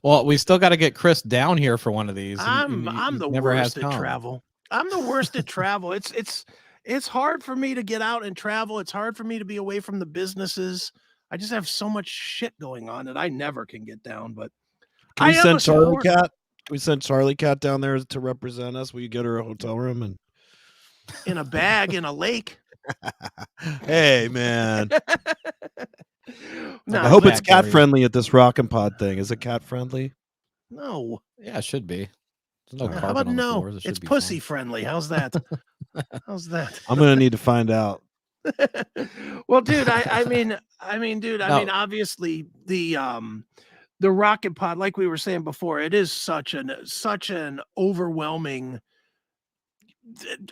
Well, we still got to get Chris down here for one of these. I'm the worst at travel. I'm the worst at travel. It's hard for me to get out and travel. It's hard for me to be away from the businesses. I just have so much shit going on that I never can get down. But can we send Charlie Cat? We sent Charlie Cat down there to represent us. Will you get her a hotel room and in a bag in a lake? Hey, man. No, I hope it's cat friendly at this Rockin' Pod thing. Is it cat friendly? No. Yeah, it should be. No, how about no? It's pussy friendly. How's that? How's that? I'm gonna need to find out. Well, dude, I mean, obviously the Rockin' Pod, like we were saying before, it is such an overwhelming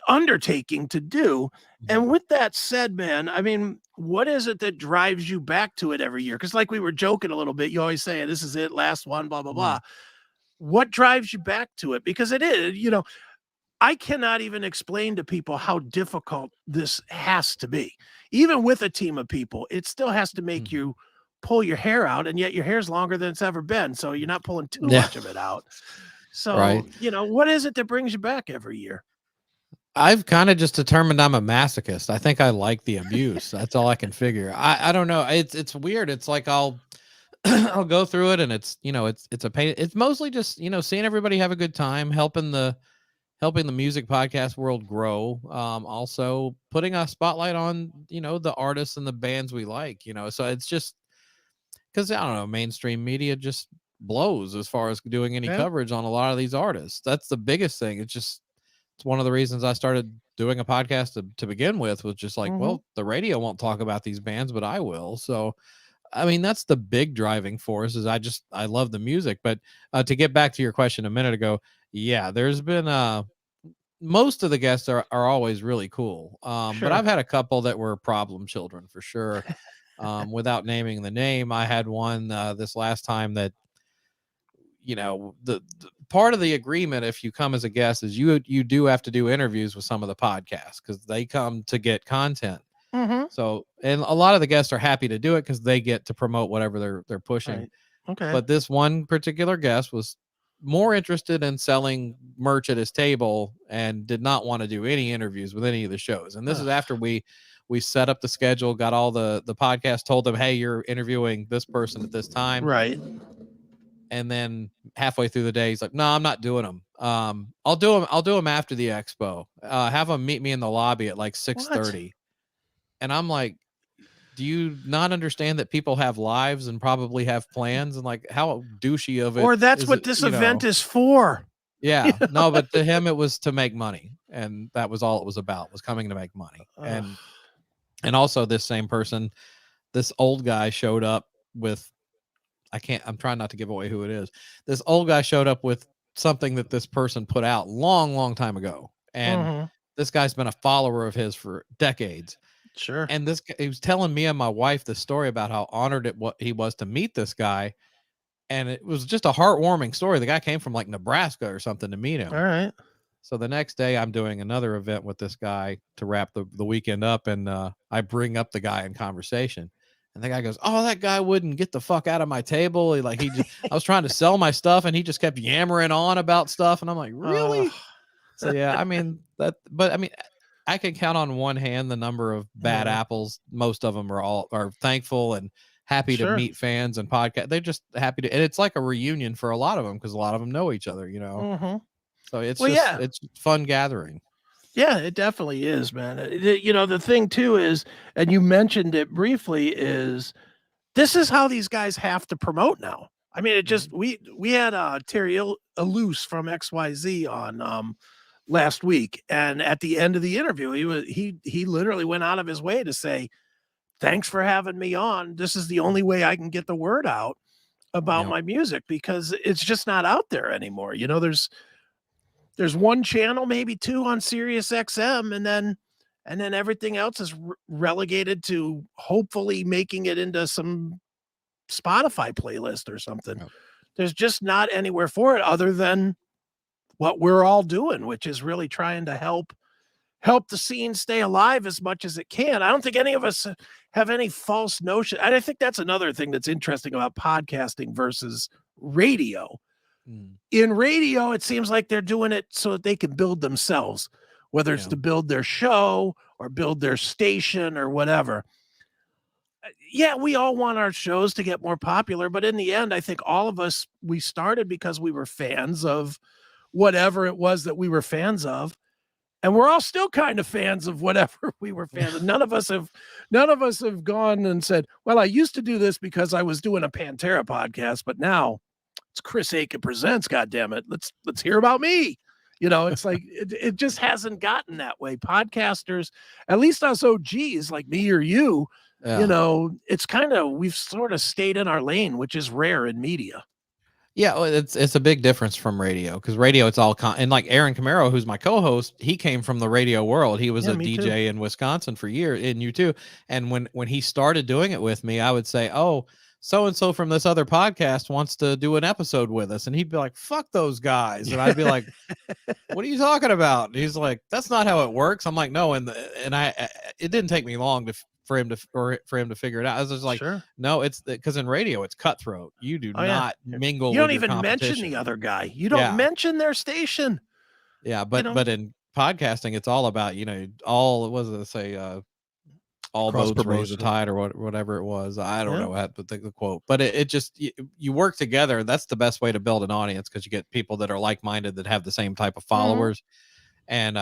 undertaking to do. And with that said, man, I mean, what is it that drives you back to it every year? Because like we were joking a little bit, you always say this is it, last one, blah blah blah. What drives you back to it? Because it is, I cannot even explain to people how difficult this has to be. Even with a team of people, it still has to make you pull your hair out, and yet your hair's longer than it's ever been, so you're not pulling too much of it out. So, what is it that brings you back every year? I've kind of just determined I'm a masochist. I think I like the abuse. That's all I can figure. I don't know. It's weird. It's like I'll I'll go through it, and it's a pain. It's mostly just seeing everybody have a good time, helping the music podcast world grow. Also putting a spotlight on the artists and the bands we like. So it's just because I don't know, mainstream media just blows as far as doing any coverage on a lot of these artists. That's the biggest thing. It's one of the reasons I started doing a podcast to begin with, was just like, well, the radio won't talk about these bands, but I will. So I mean, that's the big driving force. Is I love the music. But to get back to your question a minute ago, yeah, there's been most of the guests are always really cool. But I've had a couple that were problem children for sure. Without naming the name, I had one this last time that the part of the agreement, if you come as a guest, is you do have to do interviews with some of the podcasts because they come to get content. So, and a lot of the guests are happy to do it because they get to promote whatever they're pushing. Right. Okay. But this one particular guest was more interested in selling merch at his table and did not want to do any interviews with any of the shows. And this is after we set up the schedule, got all the podcast, told them, hey, you're interviewing this person at this time. Right. And then halfway through the day, he's like, no, I'm not doing them. I'll do them after the expo. Have them meet me in the lobby at like 6:30. And I'm like, do you not understand that people have lives and probably have plans, and like how douchey of it? Or that's what this event is for. Yeah. No, but to him, it was to make money. And that was all it was about, was coming to make money. And also this same person, this old guy showed up with, I'm trying not to give away who it is. This old guy showed up with something that this person put out long time ago. And this guy's been a follower of his for decades. Sure. And he was telling me and my wife the story about how honored he was to meet this guy. And it was just a heartwarming story. The guy came from like Nebraska or something to meet him. All right. So the next day I'm doing another event with this guy to wrap the weekend up. And I bring up the guy in conversation. And the guy goes, oh, that guy wouldn't get the fuck out of my table. I was trying to sell my stuff and he just kept yammering on about stuff. And I'm like, really? So yeah, I mean I can count on one hand the number of bad apples. Most of them are thankful and happy to meet fans and podcast. They're just happy to, and it's like a reunion for a lot of them because a lot of them know each other, So it's it's fun gathering. Yeah, it definitely is, man. The thing too is, and you mentioned it briefly, is this is how these guys have to promote now. I mean, it just we had Terry Illouz from XYZ on last week, and at the end of the interview, he literally went out of his way to say, "Thanks for having me on. This is the only way I can get the word out about my music because it's just not out there anymore." There's one channel, maybe two on Sirius XM, and then everything else is relegated to hopefully making it into some Spotify playlist or something. Yep. There's just not anywhere for it other than what we're all doing, which is really trying to help the scene stay alive as much as it can. I don't think any of us have any false notion. And I think that's another thing that's interesting about podcasting versus radio. In radio, it seems like they're doing it so that they can build themselves, whether it's to build their show or build their station or whatever. Yeah, we all want our shows to get more popular, but in the end, I think all of us, we started because we were fans of whatever it was that we were fans of. And we're all still kind of fans of whatever we were fans of. None of us have gone and said, well, I used to do this because I was doing a Pantera podcast, but now it's Chris Aiken Presents, goddammit. Let's hear about me. It's like it just hasn't gotten that way. Podcasters, at least us OGs like me or you, it's kind of, we've sort of stayed in our lane, which is rare in media. Yeah, well, it's a big difference from radio, because radio, it's all and like Aaron Camaro, who's my co-host, he came from the radio world. He was a DJ in Wisconsin for years, and you too. And when he started doing it with me, I would say, oh, so-and-so from this other podcast wants to do an episode with us. And he'd be like, fuck those guys. And I'd be like, what are you talking about? And he's like, that's not how it works. I'm like, no. And it didn't take me long for him to figure it out. I was just like, no, it's because in radio, it's cutthroat. You do not mingle. You don't even mention the other guy. You don't mention their station. Yeah. But in podcasting, it's all about, all Cross boats raise the promotion. tide, or whatever it was. I don't Yeah. know what the quote, but it just you work together. That's the best way to build an audience, because you get people that are like-minded, that have the same type of followers. And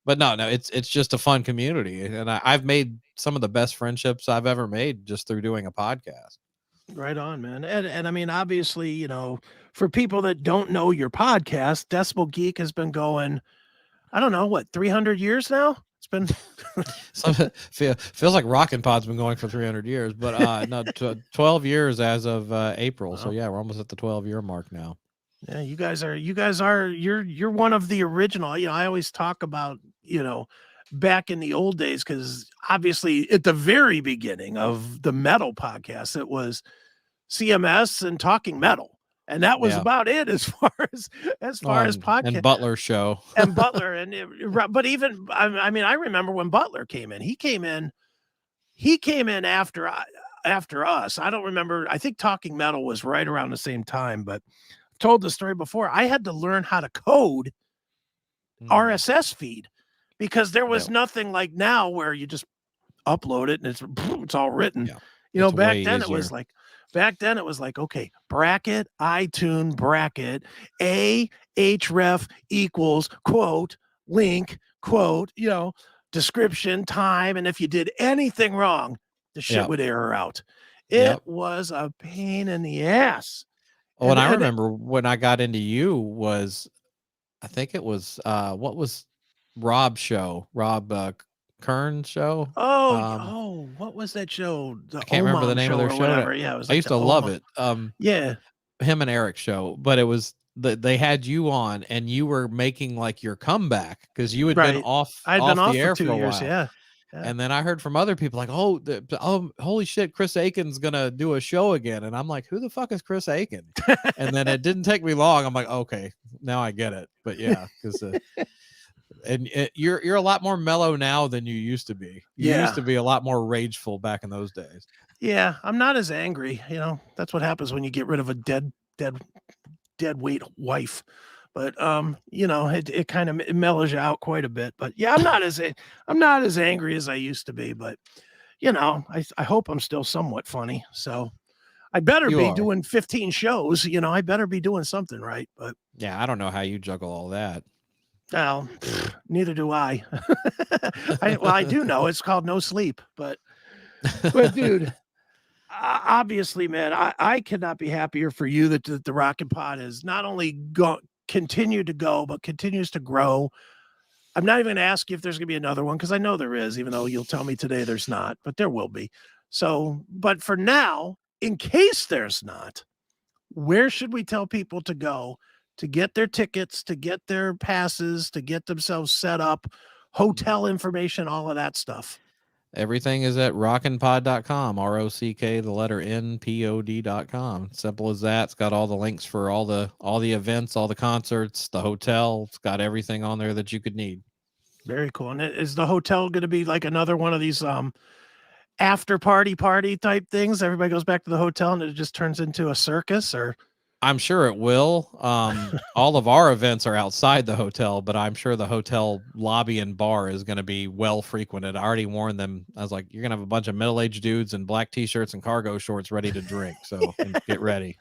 but no, it's just a fun community, and I've made some of the best friendships I've ever made just through doing a podcast. Right on, man. And I mean, obviously, for people that don't know your podcast, Decibel Geek has been going, I don't know, what, 300 years now? It's been Feels like Rockin' Pod's been going for 300 years, but no, 12 years as of April. So Wow. yeah, we're almost at the 12-year mark now. Yeah, you guys are you're one of the original. I always talk about, back in the old days, because obviously at the very beginning of the metal podcast, it was CMS and Talking Metal. And that was Yeah. about it as far as podcast And Butler's show. and Butler but even I mean, I remember when Butler came in. He came in after us. I don't remember. I think Talking Metal was right around the same time, but I've told the story before. I had to learn how to code RSS feed, because there was nothing like now where you just upload it and it's all written. Yeah. Back way then easier. it was like, okay, bracket, iTunes bracket, href equals quote, link, quote, description, time. And if you did anything wrong, the shit would error out. It was a pain in the ass. Oh, and I remember when I got into you was, I think it was, what was Rob's show? Rob Kern's show? What was that show? The I can't remember the name of their show. Whatever. Yeah, it was I like used the to love Oma. it. Yeah. Him and Eric's show, but it was they had you on, and you were making like your comeback, because you had been off. I'd been off the air for 2 years. while. Yeah. And then I heard from other people like, oh, holy shit, Chris Akin's gonna do a show again, and I'm like, who the fuck is Chris Akin? And then it didn't take me long. I'm like, okay, now I get it. But yeah, because you're a lot more mellow now than you used to be. You used to be a lot more rageful back in those days. Yeah, I'm not as angry. That's what happens when you get rid of a dead weight wife. But it kind of mellows you out quite a bit. But yeah, I'm not as angry as I used to be. But I hope I'm still somewhat funny. So I better be doing 15 shows. I better be doing something right. But yeah, I don't know how you juggle all that. Well, neither do I. I do know it's called no sleep, but dude, obviously, man, I cannot be happier for you that the Rockin' Pod has not only continued to go, but continues to grow. I'm not even going to ask you if there's going to be another one, because I know there is, even though you'll tell me today there's not, but there will be. So, but for now, in case there's not, where should we tell people to go to get their tickets, to get their passes, to get themselves set up, hotel information, all of that stuff? Everything is at rockinpod.com, ROCK, the letter NPOD.com. Simple as that. It's got all the links for all the events, all the concerts, the hotel. It's got everything on there that you could need. Very cool. And is the hotel going to be like another one of these after party type things? Everybody goes back to the hotel and it just turns into a circus, or? I'm sure it will. All of our events are outside the hotel, but I'm sure the hotel lobby and bar is going to be well frequented. I already warned them. I was like, you're going to have a bunch of middle-aged dudes in black t-shirts and cargo shorts ready to drink. So get ready.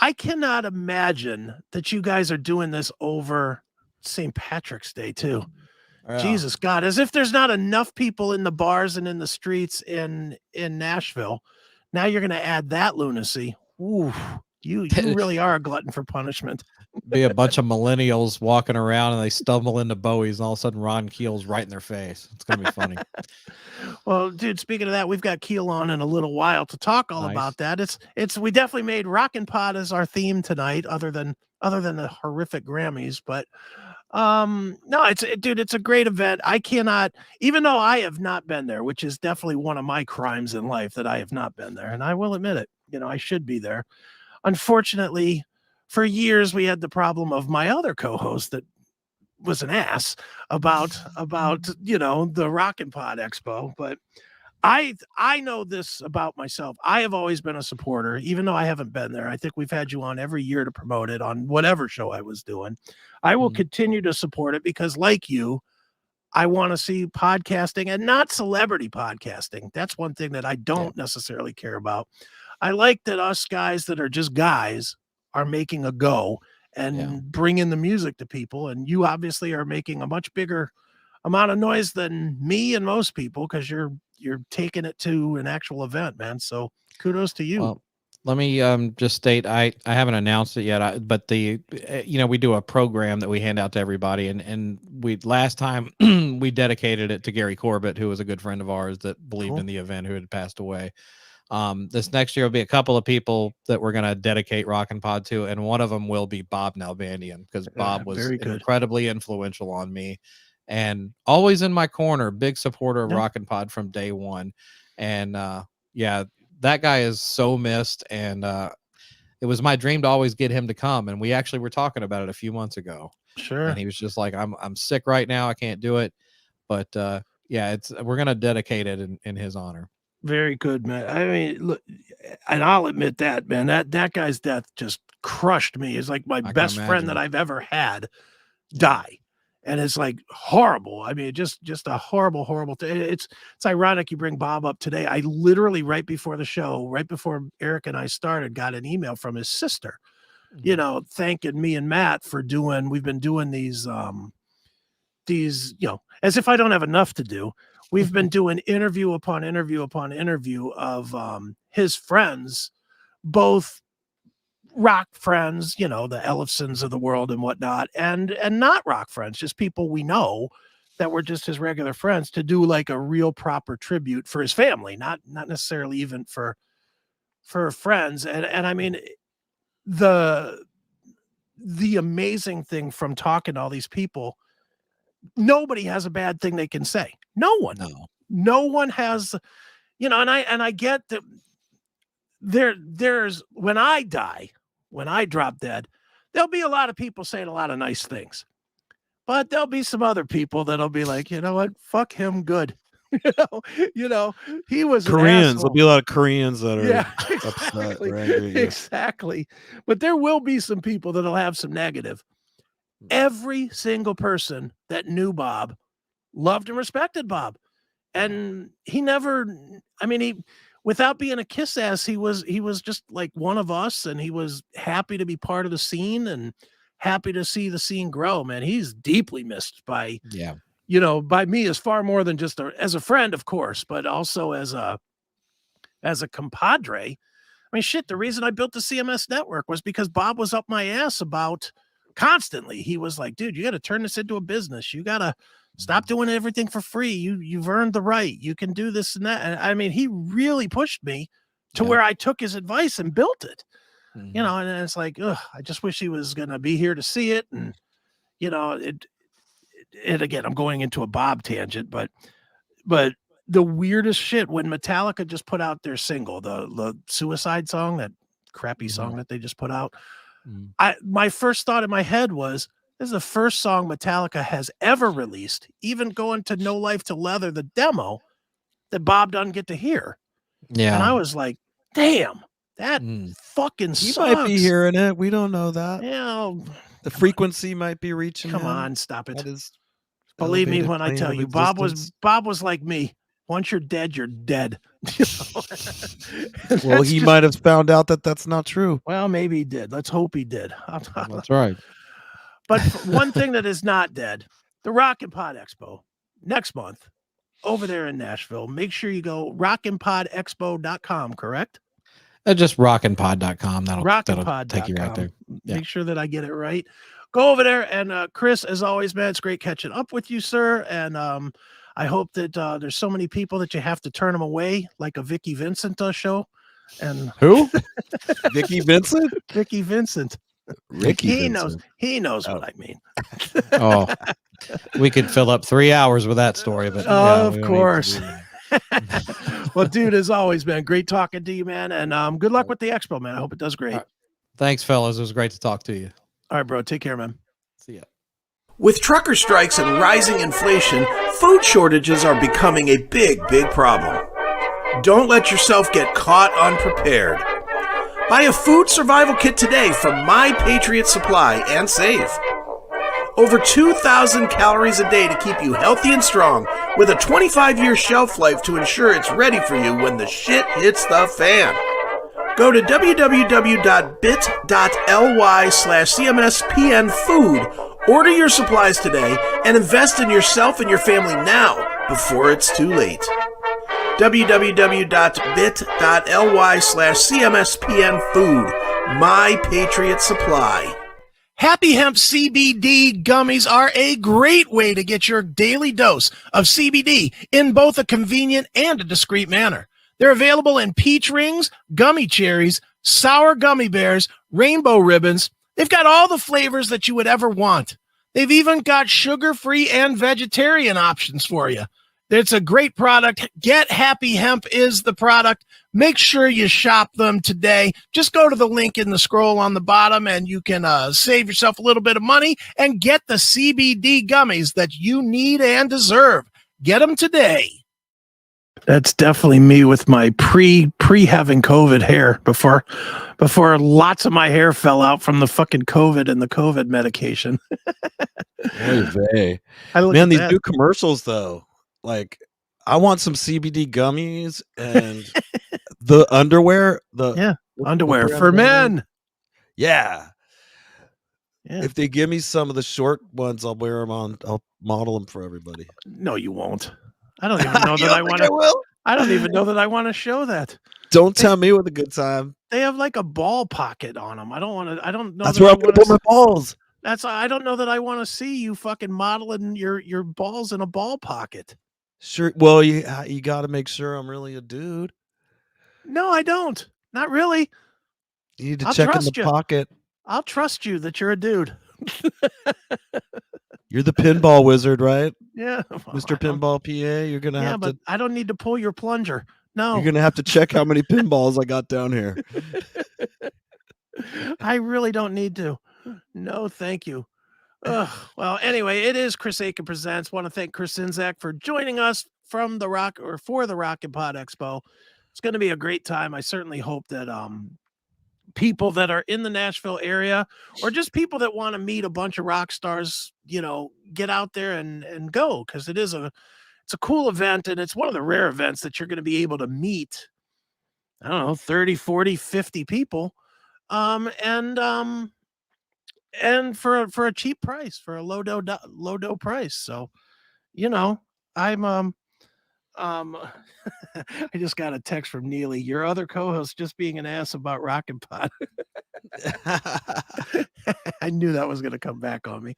I cannot imagine that you guys are doing this over St. Patrick's Day too. Yeah. Jesus God, as if there's not enough people in the bars and in the streets in Nashville. Now you're going to add that lunacy. Ooh. You really are a glutton for punishment. Be a bunch of millennials walking around and they stumble into Bowie's, and all of a sudden Ron Keel's right in their face. It's going to be funny. Well, dude, speaking of that, we've got Keel on in a little while to talk all about that. We definitely made Rockin' Pod as our theme tonight, other than the horrific Grammys. But no, it's a great event. I cannot, even though I have not been there, which is definitely one of my crimes in life, that I have not been there, and I will admit it. I should be there. Unfortunately, for years we had the problem of my other co-host that was an ass about the Rockin' Pod Expo. But I know this about myself. I have always been a supporter, even though I haven't been there. I think we've had you on every year to promote it on whatever show I was doing. I will continue to support it because, like you, I want to see podcasting, and not celebrity podcasting. That's one thing that I don't necessarily care about. I like that us guys that are just guys are making a go and bringing the music to people. And you obviously are making a much bigger amount of noise than me and most people, because you're taking it to an actual event, man. So kudos to you. Well, let me just state, I haven't announced it yet, but we do a program that we hand out to everybody, and we last time we dedicated it to Gary Corbett, who was a good friend of ours that believed in the event, who had passed away. This next year will be a couple of people that we're going to dedicate Rockin' Pod to, and one of them will be Bob Nalbandian, because Bob was incredibly influential on me and always in my corner, big supporter of Rockin' Pod from day one. And that guy is so missed, and it was my dream to always get him to come, and we actually were talking about it a few months ago. Sure. And he was just like, I'm sick right now, I can't do it, but we're going to dedicate it in his honor. Very good, man. I mean, look, and I'll admit that, man, that guy's death just crushed me. It's like my best friend that I've ever had die. And it's like horrible. I mean, just a horrible thing. It's ironic you bring Bob up today. I literally, right before the show, right before Eric and I started, got an email from his sister, thanking me and Matt for we've been doing these, as if I don't have enough to do. We've been doing interview upon interview upon interview of his friends, both rock friends, the Ellefsons of the world and whatnot, and not rock friends, just people we know that were just his regular friends, to do like a real proper tribute for his family, not necessarily even for friends. And I mean, the amazing thing from talking to all these people, nobody has a bad thing they can say. No one has, and I get that there's when I die, when I drop dead, there'll be a lot of people saying a lot of nice things, but there'll be some other people that'll be like, you know what, fuck him good. He was Koreans. There'll be a lot of Koreans that are exactly, upset. Exactly. But there will be some people that'll have some negative. Every single person that knew Bob loved and respected Bob. And he never, without being a kiss ass, he was just like one of us, and he was happy to be part of the scene and happy to see the scene grow, man. He's deeply missed by me, as far more than just as a friend, of course, but also as a compadre. I mean, shit, the reason I built the CMS network was because Bob was up my ass about constantly. He was like, dude, you got to turn this into a business. You got to stop doing everything for free. You've earned the right. You can do this and that. And I mean, he really pushed me to where I took his advice and built it, and it's like, I just wish he was going to be here to see it. And, and again, I'm going into a Bob tangent, but the weirdest shit, when Metallica just put out their single, the Suicide song, that crappy song that they just put out, my first thought in my head was, this is the first song Metallica has ever released, even going to No Life to Leather, the demo, that Bob doesn't get to hear. Yeah. And I was like, damn, that fucking sucks. He might be hearing it. We don't know that. The frequency might be reaching. Come on, stop it. Believe me when I tell you, Bob was like me. Once you're dead, you're dead. Well, he might have found out that that's not true. Well, maybe he did. Let's hope he did. That's right. But one thing that is not dead, the Rockin' Pod Expo next month over there in Nashville. Make sure you go rockinpodexpo.com, correct? Just rockinpod.com. That'll take you right there. Make sure that I get it right. Go over there. And Chris, as always, man, it's great catching up with you, sir. And I hope that there's so many people that you have to turn them away, like a Vicky Vincent show. And who? Vicky Vincent? Vicky Vincent. Ricky he Vincent. knows what I mean. We could fill up 3 hours with that story, but of course. Well, dude, as always, man, great talking to you, man, and good luck with the expo, man. I hope it does great. Thanks, fellas. It was great to talk to you. All right, bro. Take care, man. See ya. With trucker strikes and rising inflation, food shortages are becoming a big problem. Don't let yourself get caught unprepared. Buy a food survival kit today from My Patriot Supply and save. Over 2,000 calories a day to keep you healthy and strong, with a 25-year shelf life to ensure it's ready for you when the shit hits the fan. Go to www.bit.ly/CMSPNfood, order your supplies today, and invest in yourself and your family now before it's too late. www.bit.ly/CMSPNfood, my Patriot Supply. Happy Hemp CBD gummies are a great way to get your daily dose of CBD in both a convenient and a discreet manner. They're available in peach rings, gummy cherries, sour gummy bears, rainbow ribbons. They've got all the flavors that you would ever want. They've even got sugar-free and vegetarian options for you. It's a great product. Get Happy Hemp is the product. Make sure you shop them today. Just go to the link in the scroll on the bottom and you can save yourself a little bit of money and get the CBD gummies that you need and deserve. Get them today. That's definitely me with my pre having COVID hair before lots of my hair fell out from the fucking COVID and the COVID medication. Man, these new commercials though. Like, I want some CBD gummies and the underwear. Underwear for men. Yeah. If they give me some of the short ones, I'll wear them on. I'll model them for everybody. No, you won't. I don't even know that I want to. I don't even know that I want to show that. Don't tell me with a good time. They have like a ball pocket on them. I don't want to. I don't know. That's where I'm gonna put my balls. I don't know that I want to see you fucking modeling your balls in a ball pocket. Sure. Well, you got to make sure I'm really a dude. No, I don't. Not really. You need to check in the pocket. I'll trust you that you're a dude. You're the pinball wizard, right? Yeah. Mr. Pinball PA, you're going to have to. I don't need to pull your plunger. No. You're going to have to check how many pinballs I got down here. I really don't need to. No, thank you. Well, anyway, it is Chris Akin Presents. Want to thank Chris Czynszak for joining us for the Rock and Pod Expo. It's going to be a great time. I certainly hope that people that are in the Nashville area or just people that want to meet a bunch of rock stars, get out there and go, because it's a cool event, and it's one of the rare events that you're going to be able to meet, 30, 40, 50 people. And for a cheap price, for a low dough price. So, I'm I just got a text from Neely. Your other co-host just being an ass about Rockin' Pod. I knew that was going to come back on me.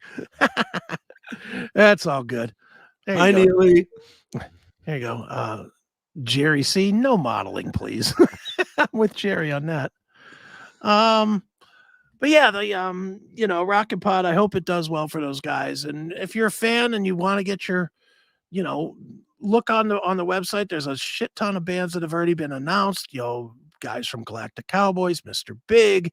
That's all good. Hi, Neely. There you go. Jerry C. No modeling, please. I'm with Jerry on that. But yeah, the Rockin' Pod, I hope it does well for those guys. And if you're a fan and you want to get your, look on the website, there's a shit ton of bands that have already been announced. Guys from Galactic Cowboys, Mr. Big,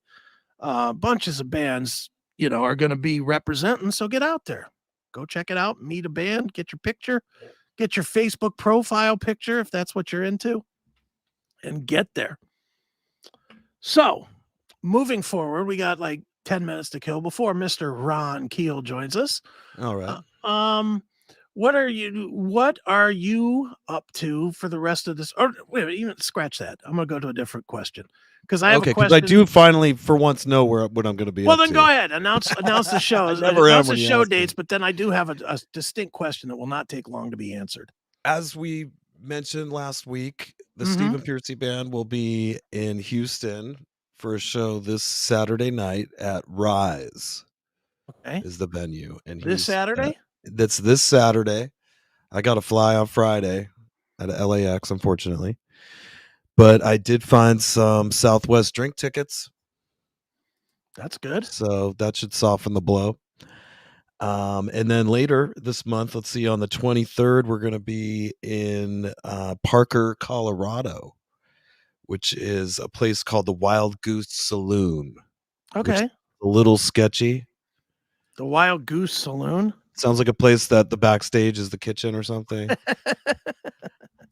bunches of bands, are going to be representing. So get out there, go check it out, meet a band, get your picture, get your Facebook profile picture if that's what you're into, and get there. So, moving forward, we got like 10 minutes to kill before Mr. Ron Keel joins us. All right. What are you up to for the rest of this? Or wait a minute, even scratch that. I'm gonna go to a different question because I have a question. Because I do finally, for once, know what I'm going to be. Well, then go ahead, announce the show. Announce the show dates, but then I do have a distinct question that will not take long to be answered. As we mentioned last week, the Stephen Piercy Band will be in Houston for a show this Saturday night at Rise. Okay, is the venue, and this Saturday. That's this Saturday. I got to fly on Friday at LAX, unfortunately, but I did find some Southwest drink tickets. That's good. So that should soften the blow. And then later this month, let's see, on the 23rd, we're going to be in Parker, Colorado, which is a place called the Wild Goose Saloon. Okay. A little sketchy. The Wild Goose Saloon? Sounds like a place that the backstage is the kitchen or something.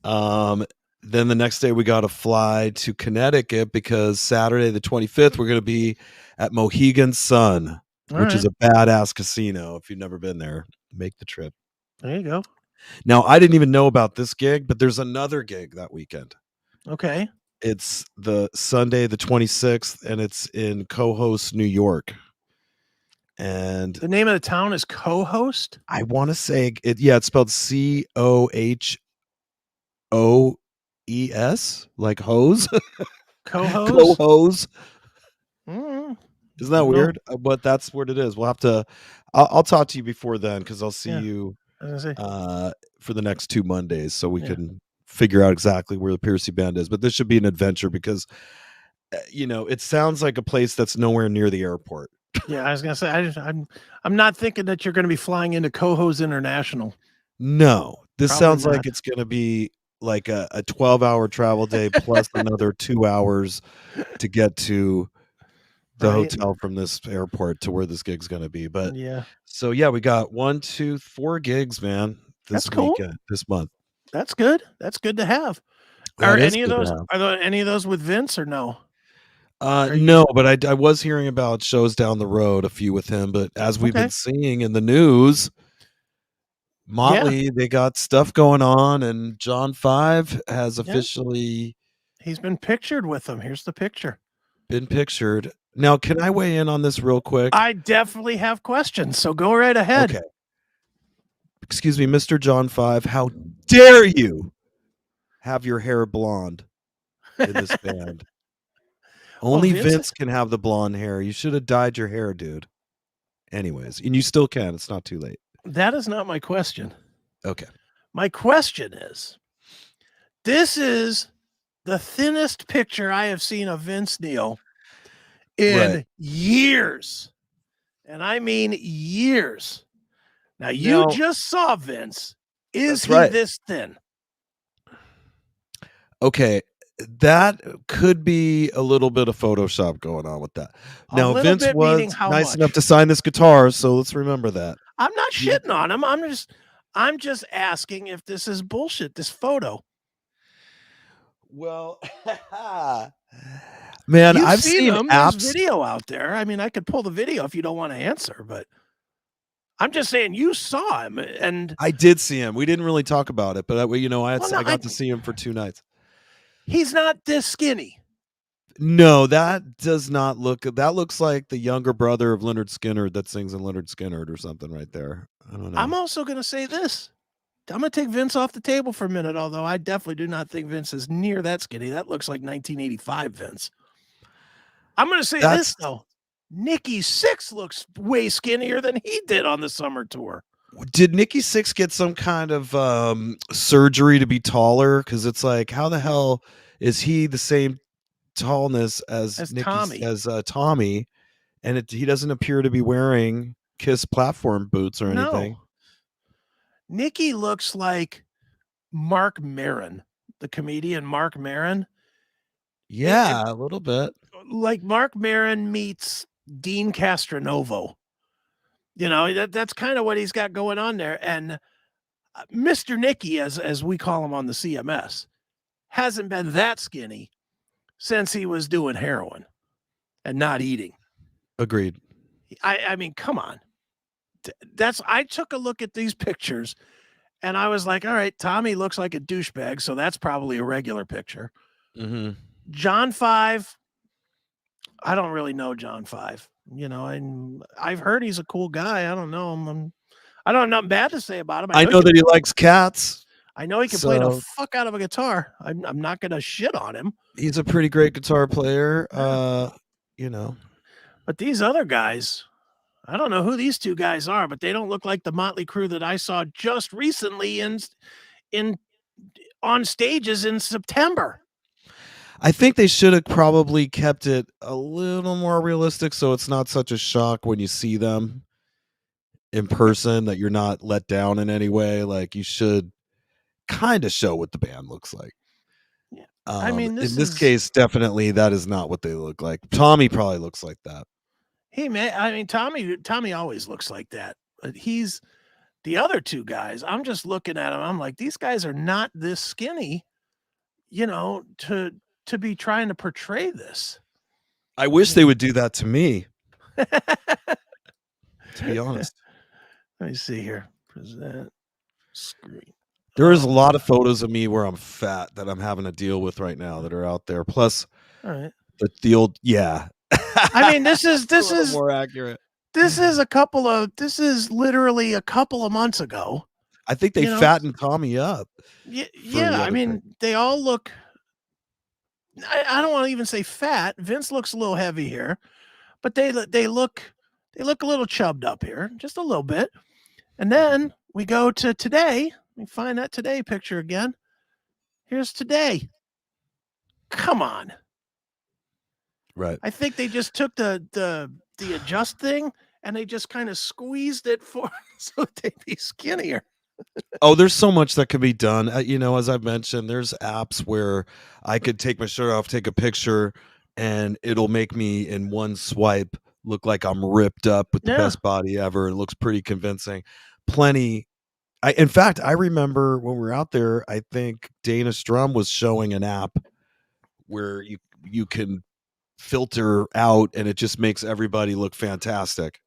Then the next day we got to fly to Connecticut because Saturday the 25th we're going to be at Mohegan Sun. which is a badass casino. If you've never been there, make the trip. There you go. Now, I didn't even know about this gig, but there's another gig that weekend. Okay. It's the Sunday, the 26th, and it's in Cohost, New York. And the name of the town is Cohost? I want to say it. Yeah, it's spelled COHOES, like hose. Cohost? Cohost. Mm, Isn't that weird? But that's what it is. We'll have to. I'll talk to you before then because I'll see you for the next 2 Mondays, so we can figure out exactly where the Piercy Band is. But this should be an adventure because, it sounds like a place that's nowhere near the airport. Yeah, I was gonna say I'm not thinking that you're gonna be flying into Cohost International. No, this Probably sounds not. like it's gonna be like a 12-hour travel day plus another 2 hours to get to the hotel from this airport to where this gig's gonna be. But so we got 1, 2, 4 gigs, man. This weekend, this month. That's good. That's good to have. Are there any of those with Vince or no? No, but I was hearing about shows down the road, a few with him. But as we've been seeing in the news, Motley, they got stuff going on, and John 5 has officially. He's been pictured with them. Here's the picture. Been pictured. Now, can I weigh in on this real quick? I definitely have questions, so go right ahead. Okay. Excuse me, Mr. John 5, how dare you have your hair blonde in this band? Only Vince can have the blonde hair. You should have dyed your hair, dude. Anyways, and you still can. It's not too late. That is not my question. Okay. My question is, this is the thinnest picture I have seen of Vince Neil in years. And I mean years. Now, you just saw Vince. Is he this thin? Okay. That could be a little bit of Photoshop going on with that. Now, Vince was nice enough to sign this guitar, so let's remember that. I'm not shitting on him. I'm just asking if this is bullshit, this photo. Well, man, I've seen apps. There's video out there. I mean, I could pull the video if you don't want to answer, but I'm just saying you saw him, and I did see him. We didn't really talk about it, but I got to see him for 2 nights. He's not this skinny. No, that does not look. That looks like the younger brother of Leonard Skinner that sings in Leonard Skinner or something right there. I don't know. I'm also going to say this. I'm going to take Vince off the table for a minute, although I definitely do not think Vince is near that skinny. That looks like 1985 Vince. I'm going to say this, though. Nikki Sixx looks way skinnier than he did on the summer tour. Did Nikki Sixx get some kind of surgery to be taller? Because it's like, how the hell is he the same tallness as Tommy? And he doesn't appear to be wearing Kiss platform boots or anything. No. Nikki looks like Mark Maron, the comedian Mark Maron. Yeah, a little bit. Like Mark Maron meets Dean Castronovo. That's kind of what he's got going on there. And Mr. Nicky, as we call him on the CMS, hasn't been that skinny since he was doing heroin and not eating. Agreed. I mean, come on. I took a look at these pictures and I was like, all right, Tommy looks like a douchebag, so that's probably a regular picture. Mm-hmm. John 5, I don't really know John 5. I've heard he's a cool guy. I don't know. I don't have nothing bad to say about him. I know that he likes cats. I know he can play the fuck out of a guitar. I'm not going to shit on him. He's a pretty great guitar player. But these other guys, I don't know who these two guys are, but they don't look like the Motley Crue that I saw just recently on stages in September. I think they should have probably kept it a little more realistic so it's not such a shock when you see them in person that you're not let down in any way. Like, you should kind of show what the band looks like. Yeah. I mean, in this case, definitely that is not what they look like. Tommy probably looks like that. Hey, man, I mean, Tommy always looks like that. But he's the other two guys. I'm just looking at them. I'm like, these guys are not this skinny, to be trying to portray this. I wish they would do that to me. to be honest. Let me see here. Present screen. There is a lot of photos of me where I'm fat that I'm having to deal with right now that are out there. Plus, All right. the old, yeah. I mean, this is more accurate. This is literally a couple of months ago. I think they fattened Tommy up. Yeah. I mean, they all look. I don't want to even say fat. Vince looks a little heavy here, but they look a little chubbed up here, just a little bit. And then we go to today. Let me find that today picture again. Here's today. Come on. Right. I think they just took the adjust thing and they just kind of squeezed it for so they'd be skinnier. Oh, there's so much that can be done. As I've mentioned, there's apps where I could take my shirt off, take a picture, and it'll make me in one swipe look like I'm ripped up with the best body ever. It looks pretty convincing. Plenty. In fact, I remember when we were out there, I think Dana Strum was showing an app where you can filter out and it just makes everybody look fantastic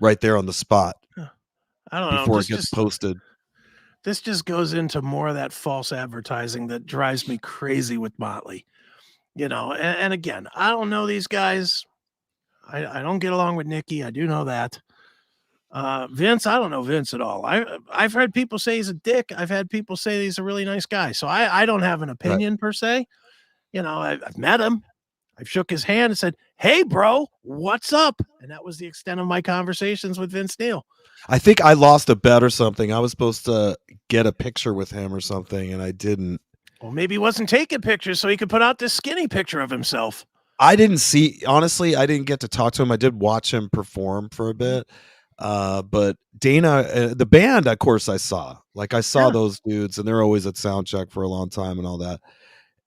right there on the spot. I don't know. Before it gets posted. This just goes into more of that false advertising that drives me crazy with Motley. And again, I don't know these guys. I don't get along with Nikki. I do know that. Vince, I don't know Vince at all. I've heard people say he's a dick. I've had people say he's a really nice guy. So I don't have an opinion per se. I've met him. I've shook his hand and said, "Hey, bro, what's up?" And that was the extent of my conversations with Vince Neil. I think I lost a bet or something. I was supposed to get a picture with him or something, and I didn't. Well, maybe he wasn't taking pictures so he could put out this skinny picture of himself. I didn't see, honestly, I didn't get to talk to him. I did watch him perform for a bit. But Dana, the band, of course, I saw. Like, I saw those dudes, and they're always at soundcheck for a long time and all that.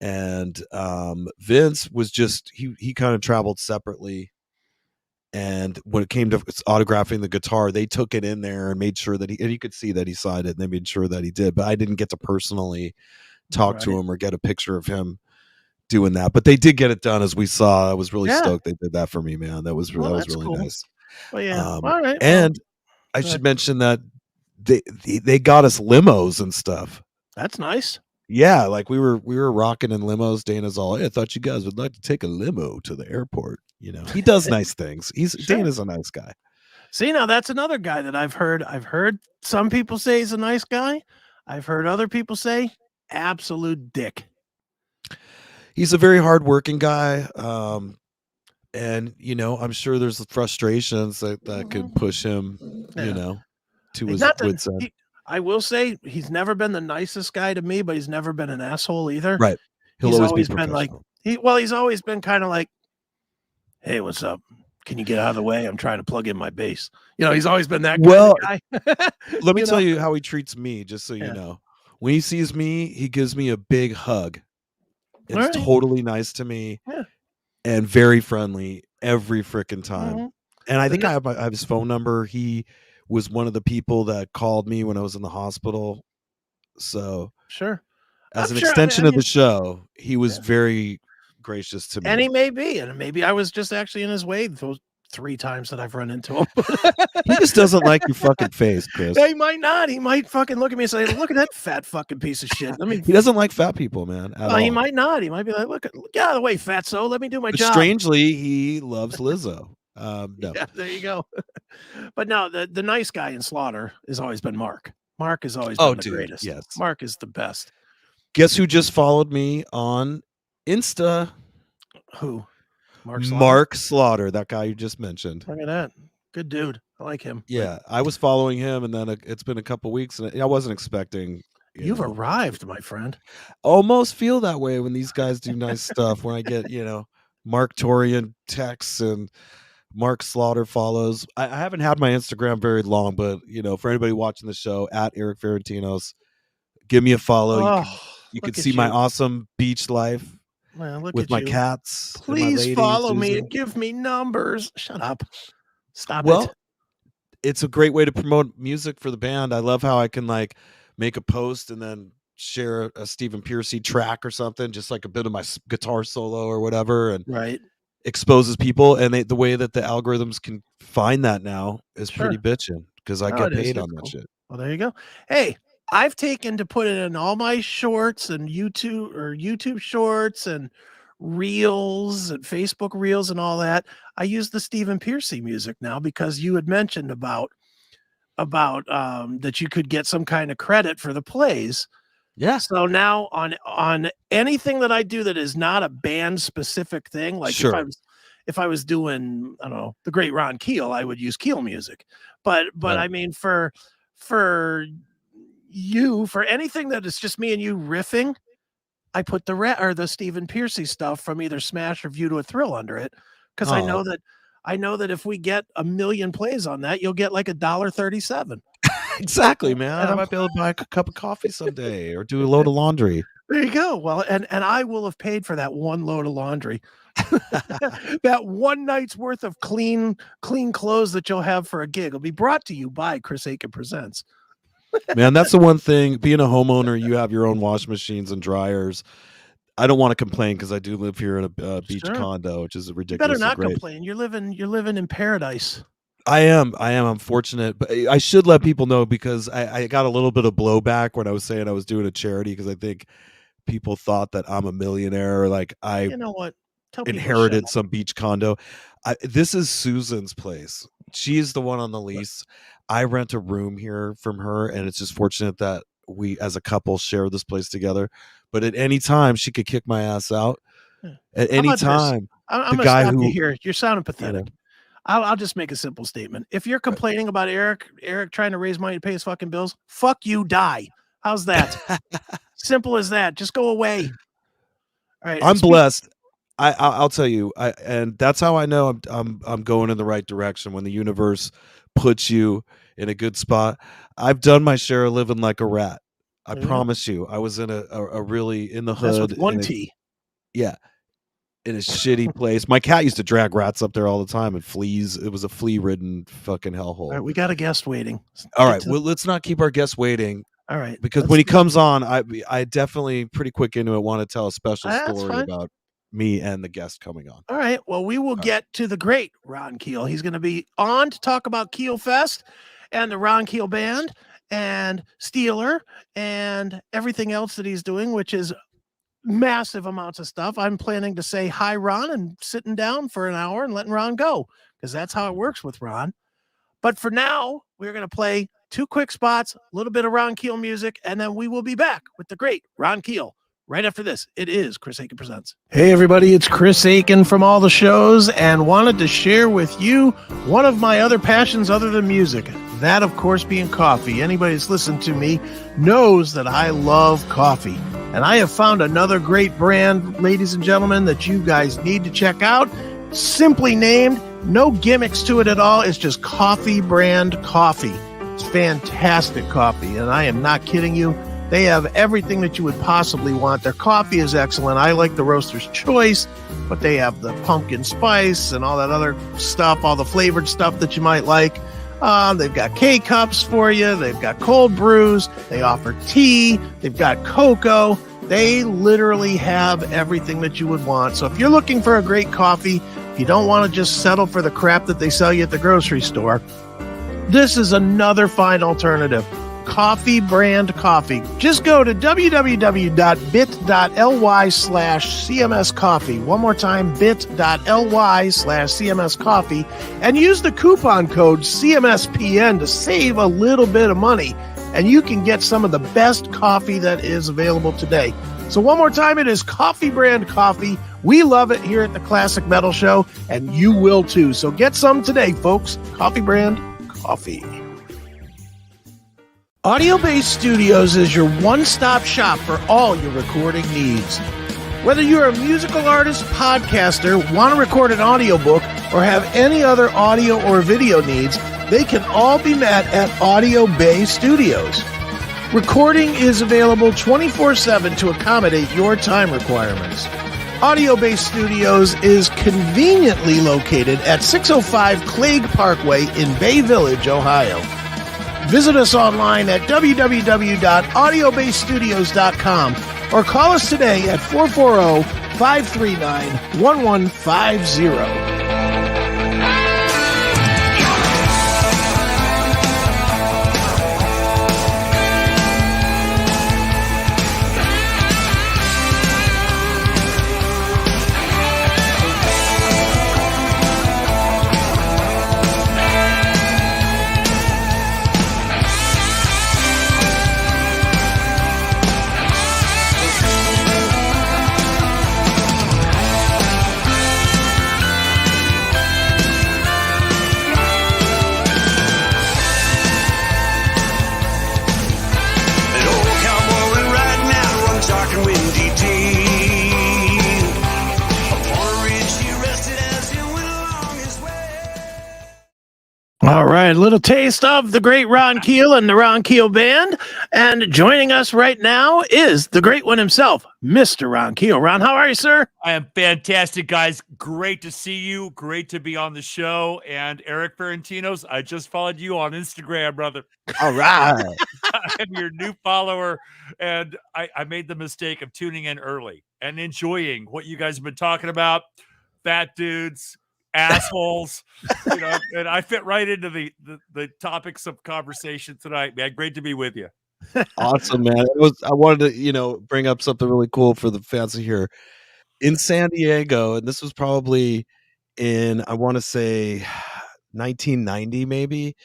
And Vince was just, he kind of traveled separately. And when it came to autographing the guitar, they took it in there and made sure that and you could see that he signed it, and they made sure that he did. But I didn't get to personally talk to him or get a picture of him doing that. But they did get it done, as we saw. I was really stoked they did that for me, man. That was really cool. nice. Well, yeah. All right. And I should mention that they got us limos and stuff. That's nice. Yeah, like we were rocking in limos. Dana's all, "Hey, I thought you guys would like to take a limo to the airport." He does nice things. Dana's a nice guy. See, now that's another guy that I've heard some people say he's a nice guy. I've heard other people say absolute dick. He's a very hardworking guy. And I'm sure there's frustrations that could push him, to his wits end. I will say he's never been the nicest guy to me, but he's never been an asshole either. Right. He's always been like he's always been kind of like, "Hey, what's up? Can you get out of the way? I'm trying to plug in my bass." He's always been that kind of guy. Let me tell you how he treats me, just so you know. When he sees me, he gives me a big hug. It's totally nice to me and very friendly every freaking time. Mm-hmm. And I think I have his phone number. He was one of the people that called me when I was in the hospital. So sure. As an extension of the show, he was very gracious to me. And he may be. And maybe I was just actually in his way those 3 times that I've run into him. He just doesn't like your fucking face, Chris. No, he might not. He might fucking look at me and say, "Look at that fat fucking piece of shit." He doesn't like fat people, man. He might not. He might be like, "Look out of the way, fatso. Let me do my job." Strangely, he loves Lizzo. No. Yeah, there you go. But no, the nice guy in Slaughter has always been Mark. Mark has always been the greatest. Yes. Mark is the best. Guess who just followed me on Insta? Who? Mark Slaughter, that guy you just mentioned. Look at that. Good dude. I like him. Yeah, I was following him, and then it's been a couple weeks, and I wasn't expecting. You've arrived, my friend. Almost feel that way when these guys do nice stuff. When I get, Mark Torian texts and Mark Slaughter follows. I haven't had my Instagram very long, but for anybody watching the show, at Eric Ferentinos, give me a follow. You can see my awesome beach life. Man, look with at my you. Cats. Please follow me and give me numbers. Shut up. Stop it. Well, it's a great way to promote music for the band. I love how I can make a post and then share a Stephen Pearcy track or something, just like a bit of my guitar solo or whatever. And right. exposes people, and the way that the algorithms can find that now is pretty bitching, because I get paid on that shit. Well, there you go. Hey, I've taken to put it in all my shorts and YouTube shorts and reels and Facebook reels and all that. I use the Stephen Pearcy music now, because you had mentioned about that you could get some kind of credit for the plays. Yeah. So now on anything that I do that is not a band specific thing, like if I was doing, I don't know, the great Ron Keel, I would use Keel music. But Right. I mean, for anything that is just me and you riffing, I put the Stephen Pearcy stuff from either Smash or View to a Thrill under it, because I know that if we get 1 million plays on that, you'll get like $1.37. Exactly, man. I might be able to buy a cup of coffee someday or do a load of laundry. There you go. Well, and I will have paid for that one load of laundry. That one night's worth of clean clothes that you'll have for a gig will be brought to you by Chris Aiken Presents. Man, that's the one thing. Being a homeowner, you have your own wash machines and dryers. I don't want to complain, because I do live here in a beach condo, which is ridiculous. You better not complain. You're living in paradise. I am. I'm fortunate, but I should let people know, because I got a little bit of blowback when I was saying I was doing a charity, because I think people thought that I'm a millionaire, or like You know what? Tell people to inherited shut up. some beach condo. This is Susan's place. She's the one on the lease. I rent a room here from her, and it's just fortunate that we as a couple share this place together. But at any time, she could kick my ass out. At any time. I'm the gonna guy stop who you here. You're sounding pathetic. I'll just make a simple statement. If you're complaining about Eric trying to raise money to pay his fucking bills, fuck you, die. How's that? Simple as that. Just go away. All right. I'm blessed. I'll tell you, and that's how I know I'm going in the right direction, when the universe puts you in a good spot. I've done my share of living like a rat. I promise you. I was in a really in the hood. That's with one T. Yeah. In a shitty place. My cat used to drag rats up there all the time, and fleas. It was a flea-ridden fucking hellhole. All right, we got a guest waiting. All right, well, let's not keep our guest waiting. All right, because when he comes on, I definitely pretty quick into it want to tell a special story about me and the guest coming on. All right, well, we will get to the great Ron Keel. He's going to be on to talk about Keelfest and the Ron Keel Band and Steeler and everything else that he's doing, which is massive amounts of stuff. I'm planning to say hi, Ron, and sitting down for an hour and letting Ron go, because that's how it works with Ron. But for now, we're going to play 2 quick spots, a little bit of Ron Keel music, and then we will be back with the great Ron Keel right after this. It is Chris Aiken Presents. Hey, everybody, it's Chris Aiken from all the shows, and wanted to share with you one of my other passions other than music. That, of course, being coffee. Anybody that's listened to me knows that I love coffee. And I have found another great brand, ladies and gentlemen, that you guys need to check out. Simply named, no gimmicks to it at all. It's just Coffee Brand Coffee. It's fantastic coffee, and I am not kidding you. They have everything that you would possibly want. Their coffee is excellent. I like the Roaster's Choice, but they have the pumpkin spice and all that other stuff, all the flavored stuff that you might like. They've got K-Cups for you. They've got cold brews. They offer tea. They've got cocoa. They literally have everything that you would want. So if you're looking for a great coffee, if you don't want to just settle for the crap that they sell you at the grocery store, this is another fine alternative. Coffee Brand Coffee. Just go to www.bit.ly/CMS Coffee. One more time, bit.ly/CMS Coffee, and use the coupon code CMSPN to save a little bit of money. And you can get some of the best coffee that is available today. So one more time, it is Coffee Brand Coffee. We love it here at the Classic Metal Show, and you will too. So get some today, folks. Coffee Brand Coffee. Audio Base Studios is your one-stop shop for all your recording needs. Whether you're a musical artist, podcaster, want to record an audiobook, or have any other audio or video needs, they can all be met at Audio Bay Studios. Recording is available 24/7 to accommodate your time requirements. Audio Bay Studios is conveniently located at 605 Clague Parkway in Bay Village, Ohio. Visit us online at www.audiobasestudios.com or call us today at 539-1150. All right, a little taste of the great Ron Keel and the Ron Keel Band. And joining us right now is the great one himself, Mr. Ron Keel. Ron, how are you, sir? I am fantastic, guys. Great to see you. Great to be on the show. And Eric Ferentinos, I just followed you on Instagram, brother. All right. I'm your new follower. And I made the mistake of tuning in early and enjoying what you guys have been talking about. Fat dudes, assholes, and I fit right into the topics of conversation tonight, man. Great to be with you. Awesome, man. I wanted to, bring up something really cool for the fans to hear. In San Diego, and this was probably in, I want to say 1990, maybe,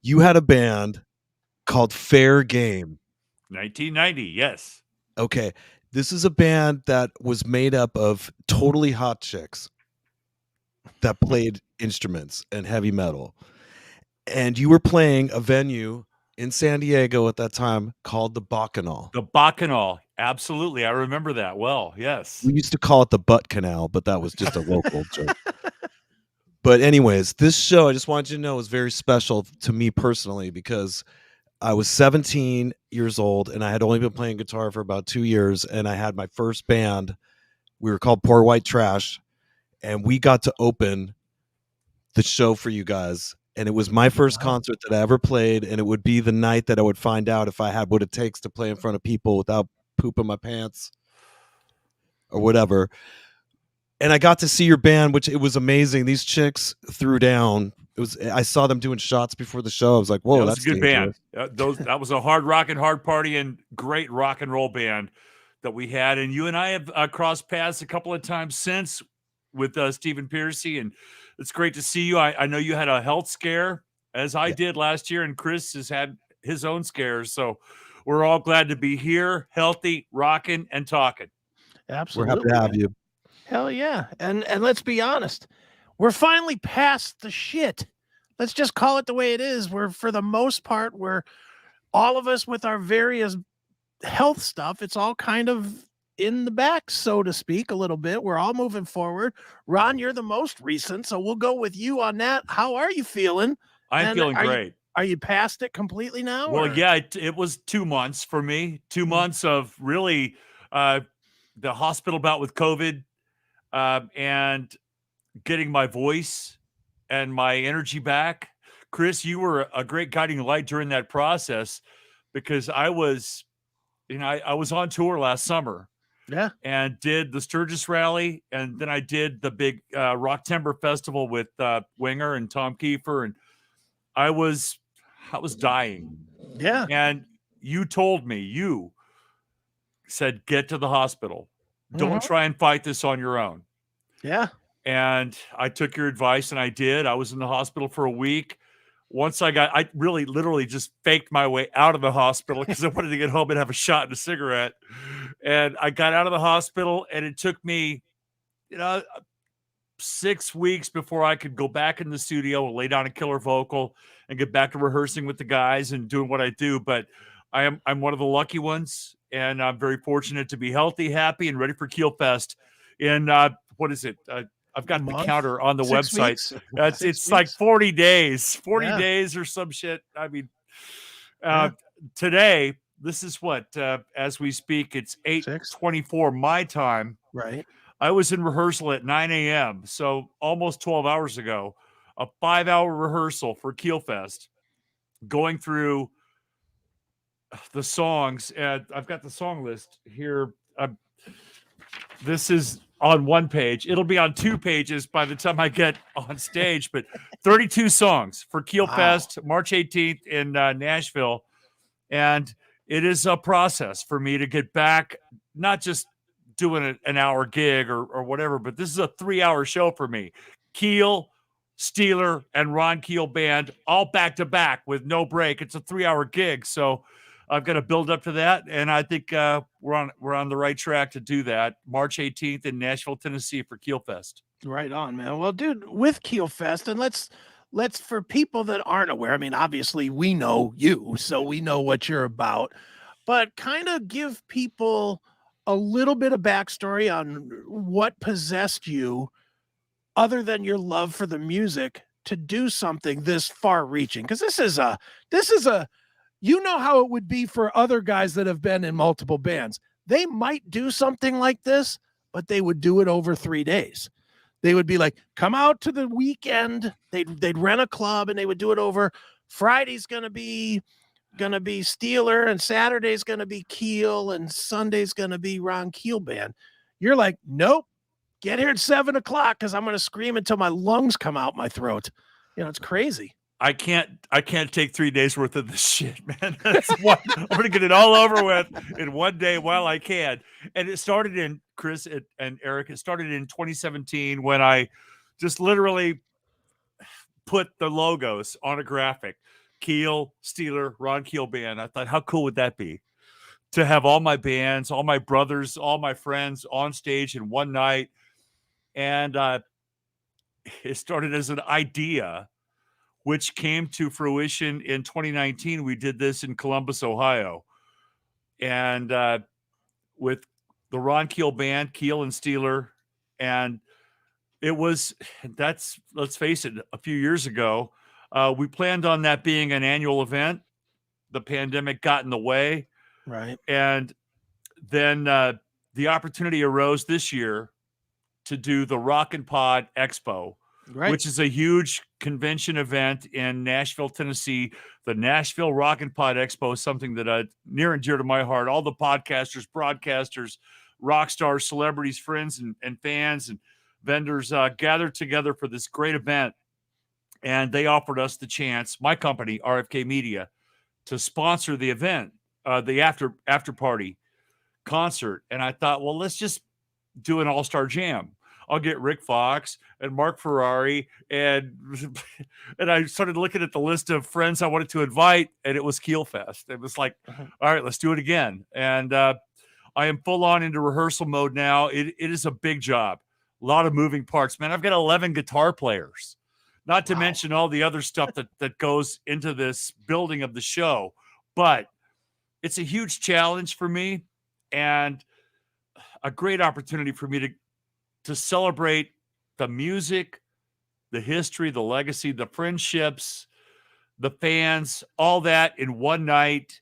you had a band called Fair Game. 1990, yes. Okay. This is a band that was made up of totally hot chicks that played instruments and heavy metal. And you were playing a venue in San Diego at that time called the Bacchanal. The Bacchanal. Absolutely. I remember that well. Yes. We used to call it the Butt Canal, but that was just a local joke. But anyways, this show, I just wanted you to know, was very special to me personally because I was 17 years old and I had only been playing guitar for about 2 years. And I had my first band. We were called Poor White Trash. And we got to open the show for you guys. And it was my first concert that I ever played. And it would be the night that I would find out if I had what it takes to play in front of people without pooping my pants or whatever. And I got to see your band, which it was amazing. These chicks threw down. I saw them doing shots before the show. I was like, whoa, that's a good band. That was a hard rock and hard party and great rock and roll band that we had. And you and I have crossed paths a couple of times since with Stephen Piercy, and it's great to see you. I know you had a health scare, as I did last year, and Chris has had his own scares. So we're all glad to be here, healthy, rocking, and talking. Absolutely. We're happy to have you. Hell yeah. And let's be honest, we're finally past the shit. Let's just call it the way it is. For the most part, we're all of us with our various health stuff. It's all kind of in the back, so to speak, a little bit. We're all moving forward. Ron, you're the most recent, so we'll go with you on that. How are you feeling? I'm feeling great. Are you past it completely now? Well, yeah, it was 2 months for me. 2 months of really the hospital bout with COVID and getting my voice and my energy back. Chris, you were a great guiding light during that process because I was on tour last summer. Yeah. And did the Sturgis rally. And then I did the big Rock Timber Festival with Winger and Tom Kiefer. And I was dying. Yeah. And you told me, you said, get to the hospital. Don't try and fight this on your own. Yeah. And I took your advice and I did. I was in the hospital for a week. Once I really literally just faked my way out of the hospital because I wanted to get home and have a shot and a cigarette. And I got out of the hospital and it took me, 6 weeks before I could go back in the studio and lay down a killer vocal and get back to rehearsing with the guys and doing what I do. But I'm one of the lucky ones, and I'm very fortunate to be healthy, happy, and ready for Keelfest in what is it? I've got the counter on the website. It's like 40 days, 40 days or some shit. I mean, today, this is what, as we speak, it's 8:24 my time. Right. I was in rehearsal at 9 a.m. So almost 12 hours ago, a 5-hour rehearsal for Keelfest, going through the songs. And I've got the song list here. this is on one page. It'll be on 2 pages by the time I get on stage, but 32 songs for Keelfest, March 18th in Nashville. And it is a process for me to get back, not just doing an hour gig or whatever, but this is a 3-hour show for me. Keel, Steeler, and Ron Keel Band, all back to back with no break. It's a 3-hour gig. So I've got to build up to that. And I think we're on the right track to do that. March 18th in Nashville, Tennessee for Keelfest. Right on, man. Well, dude, with Keelfest, and let's for people that aren't aware, I mean, obviously we know you, so we know what you're about, but kind of give people a little bit of backstory on what possessed you, other than your love for the music, to do something this far reaching. Because this is a, you know how it would be for other guys that have been in multiple bands. They might do something like this, but they would do it over 3 days. They would be like, come out to the weekend. They'd rent a club and they would do it over. Friday's gonna be Steeler, and Saturday's gonna be Keel, and Sunday's gonna be Ron Keel Band. You're like, nope, get here at 7 o'clock because I'm gonna scream until my lungs come out my throat. You know, it's crazy. I can't take 3 days worth of this shit, man. I'm going to get it all over with in one day while I can. And it started in, Chris and Eric, it started in 2017 when I just literally put the logos on a graphic. Keel, Steeler, Ron Keel Band. I thought, how cool would that be to have all my bands, all my brothers, all my friends on stage in one night? And it started as an idea, which came to fruition in 2019. We did this in Columbus, Ohio. And with the Ron Keel Band, Keel and Steeler. And let's face it, a few years ago, we planned on that being an annual event. The pandemic got in the way. Right. And then the opportunity arose this year to do the Rock and Pod Expo, right, which is a huge convention event in Nashville, Tennessee. The Nashville Rock and Pod Expo is something that near and dear to my heart. All the podcasters, broadcasters, rock stars, celebrities, friends, and fans and vendors gathered together for this great event. And they offered us the chance, my company, RFK Media, to sponsor the event, the after party concert. And I thought, well, let's just do an all-star jam. I'll get Rick Fox and Mark Ferrari, and I started looking at the list of friends I wanted to invite, and it was Keelfest. It was like, all right, let's do it again. And I am full on into rehearsal mode now. It is a big job, a lot of moving parts, man. I've got 11 guitar players, not to mention all the other stuff that goes into this building of the show. But it's a huge challenge for me, and a great opportunity for me to celebrate the music, the history, the legacy, the friendships, the fans, all that in one night.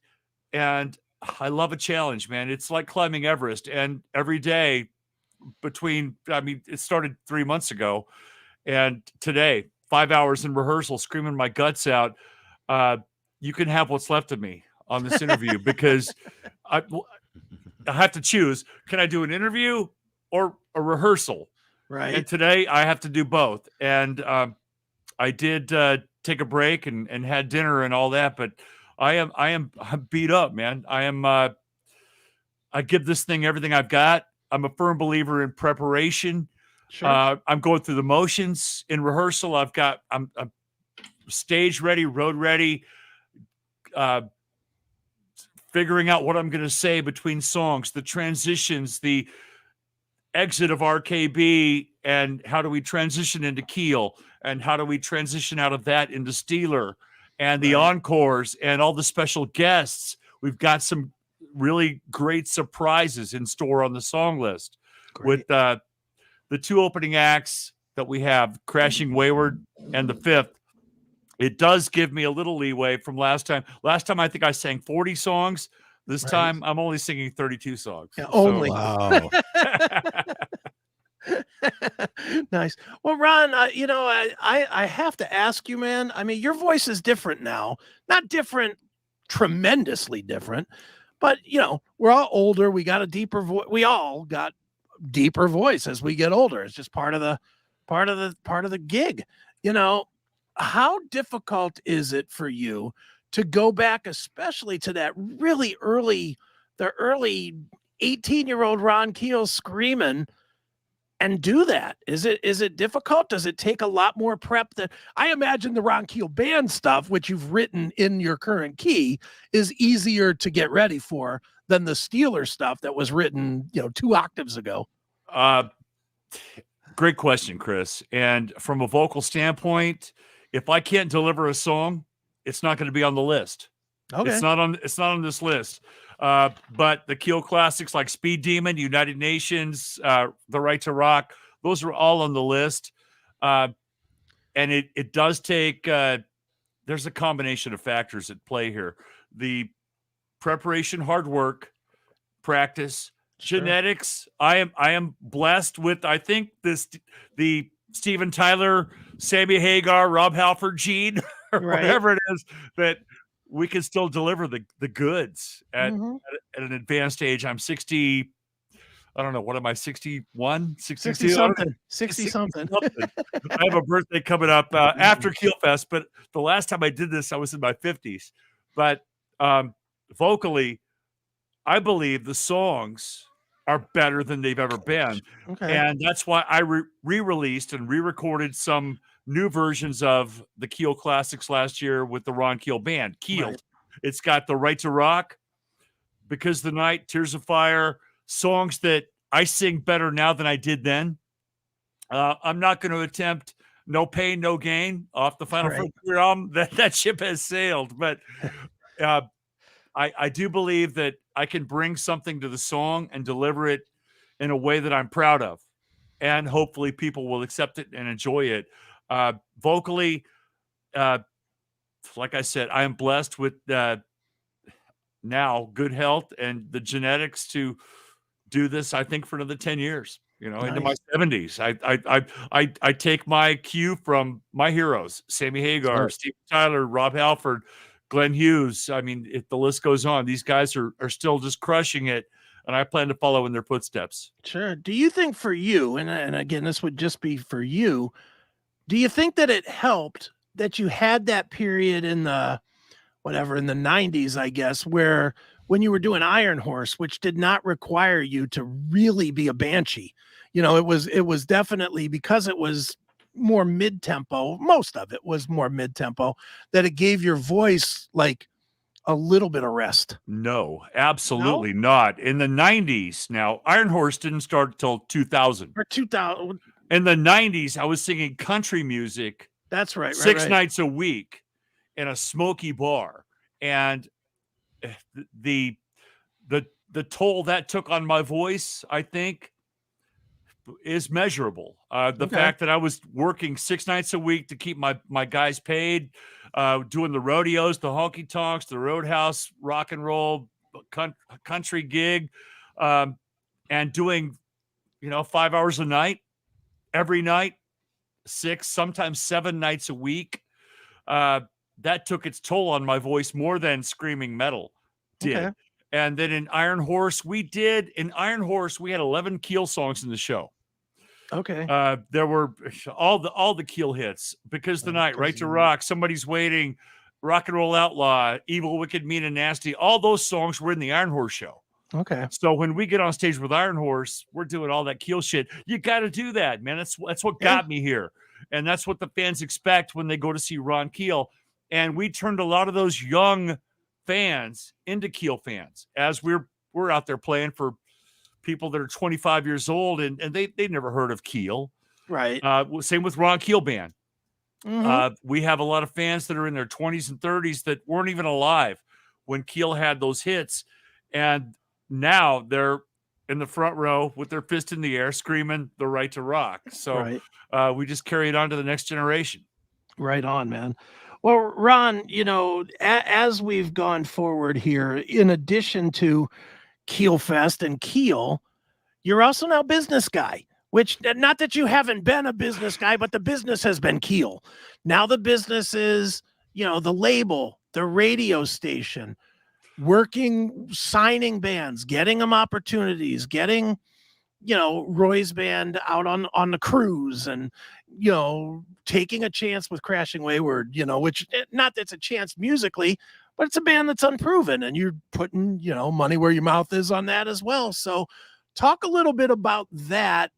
And I love a challenge, man. It's like climbing Everest. And every day it started 3 months ago, and today, 5 hours in rehearsal, screaming my guts out. You can have what's left of me on this interview because I have to choose. Can I do an interview or a rehearsal? Right. And today I have to do both. And I did take a break and had dinner and all that, but I'm beat up, man. I give this thing everything I've got. I'm a firm believer in preparation. Sure. I'm going through the motions in rehearsal. I'm stage ready, road ready, figuring out what I'm going to say between songs, the transitions, the exit of RKB, and how do we transition into Keel, and how do we transition out of that into Steeler, and the encores and all the special guests. We've got some really great surprises in store on the song list. With the two opening acts that we have, Crashing Wayward and the Fifth. It does give me a little leeway from last time. Last time I think I sang 40 songs. This time I'm only singing 32 songs. Yeah, only. Wow. Nice. Well, Ron, I have to ask you, man. I mean, your voice is different now. Not different, tremendously different, but we're all older. We got a deeper voice. We all got deeper voice as we get older. It's just part of the gig. You know, how difficult is it for you to go back, especially to that really early 18-year-old Ron Keel screaming and do that? Is it difficult? Does it take a lot more prep? That I imagine the Ron Keel Band stuff, which you've written in your current key, is easier to get ready for than the Steeler stuff that was written, 2 octaves ago. Great question, Chris. And from a vocal standpoint, if I can't deliver a song, it's not going to be on the list. Okay. It's not on this list. But the Keel classics like Speed Demon, United Nations, The Right to Rock, those are all on the list. And it does take, there's a combination of factors at play here. The preparation, hard work, practice, genetics. I am blessed with, I think, the Steven Tyler, Sammy Hagar, Rob Halford gene, or whatever it is, that we can still deliver the goods at an advanced age. I'm 60. I don't know. What am I? 61, 62? 60 something. I have a birthday coming up after Keelfest, but the last time I did this, I was in my 50s. But vocally, I believe the songs are better than they've ever been. Okay. And that's why I re-released and re-recorded some new versions of the Keel classics last year with the Ron Keel Band. Keel. Right. It's got The Right to Rock, Because the Night, Tears of Fire, songs that I sing better now than I did then. I'm not going to attempt No Pain, No Gain off the Final Frontier album. That ship has sailed. But I do believe that I can bring something to the song and deliver it in a way that I'm proud of. And hopefully people will accept it and enjoy it. Vocally, like I said, I am blessed with now good health and the genetics to do this, I think, for another 10 years, into my 70s. I take my cue from my heroes, Sammy Hagar, Steve Tyler, Rob Halford, Glenn Hughes. I mean, if the list goes on, these guys are still just crushing it, and I plan to follow in their footsteps. Sure. Do you think for you, and again, this would just be for you, do you think that it helped that you had that period in the 90s, I guess, where when you were doing Iron Horse, which did not require you to really be a banshee, it was definitely, because it was more mid-tempo, most of it was more mid-tempo, that it gave your voice like a little bit of rest? No, absolutely not. In the 90s, now Iron Horse didn't start until 2000. Or 2000. In the 90s, I was singing country music. That's right. Six nights a week in a smoky bar. And the toll that took on my voice, I think, is measurable. The fact that I was working 6 nights a week to keep my guys paid, doing the rodeos, the honky tonks, the roadhouse, rock and roll, country gig, and doing, 5 hours a night, every night, 6, sometimes 7 nights a week. That took its toll on my voice more than screaming metal did. Okay. And then in Iron Horse, we had 11 Keel songs in the show. Okay. There were all the Keel hits, Because the Night, Right to Rock, Somebody's Waiting, Rock and Roll Outlaw, Evil, Wicked, Mean, and Nasty. All those songs were in the Iron Horse show. Okay. So when we get on stage with Iron Horse, we're doing all that Keel shit. You got to do that, man. That's what got me here. And that's what the fans expect when they go to see Ron Keel. And we turned a lot of those young fans into Keel fans as we're out there playing for people that are 25 years old and they never heard of Keel. Right. Same with Ron Keel Band. Mm-hmm. We have a lot of fans that are in their 20s and 30s that weren't even alive when Keel had those hits. And now they're in the front row with their fist in the air screaming The Right to Rock. So we just carry it on to the next generation. Right on, man. Well, Ron, as we've gone forward here, in addition to Keelfest and Keel, you're also now business guy, which, not that you haven't been a business guy, but the business has been Keel. Now the business is, the label, the radio station, working, signing bands, getting them opportunities, getting Roy's band out on the cruise, and taking a chance with Crashing Wayward, which not that's a chance musically, but it's a band that's unproven, and you're putting money where your mouth is on that as well. So talk a little bit about that,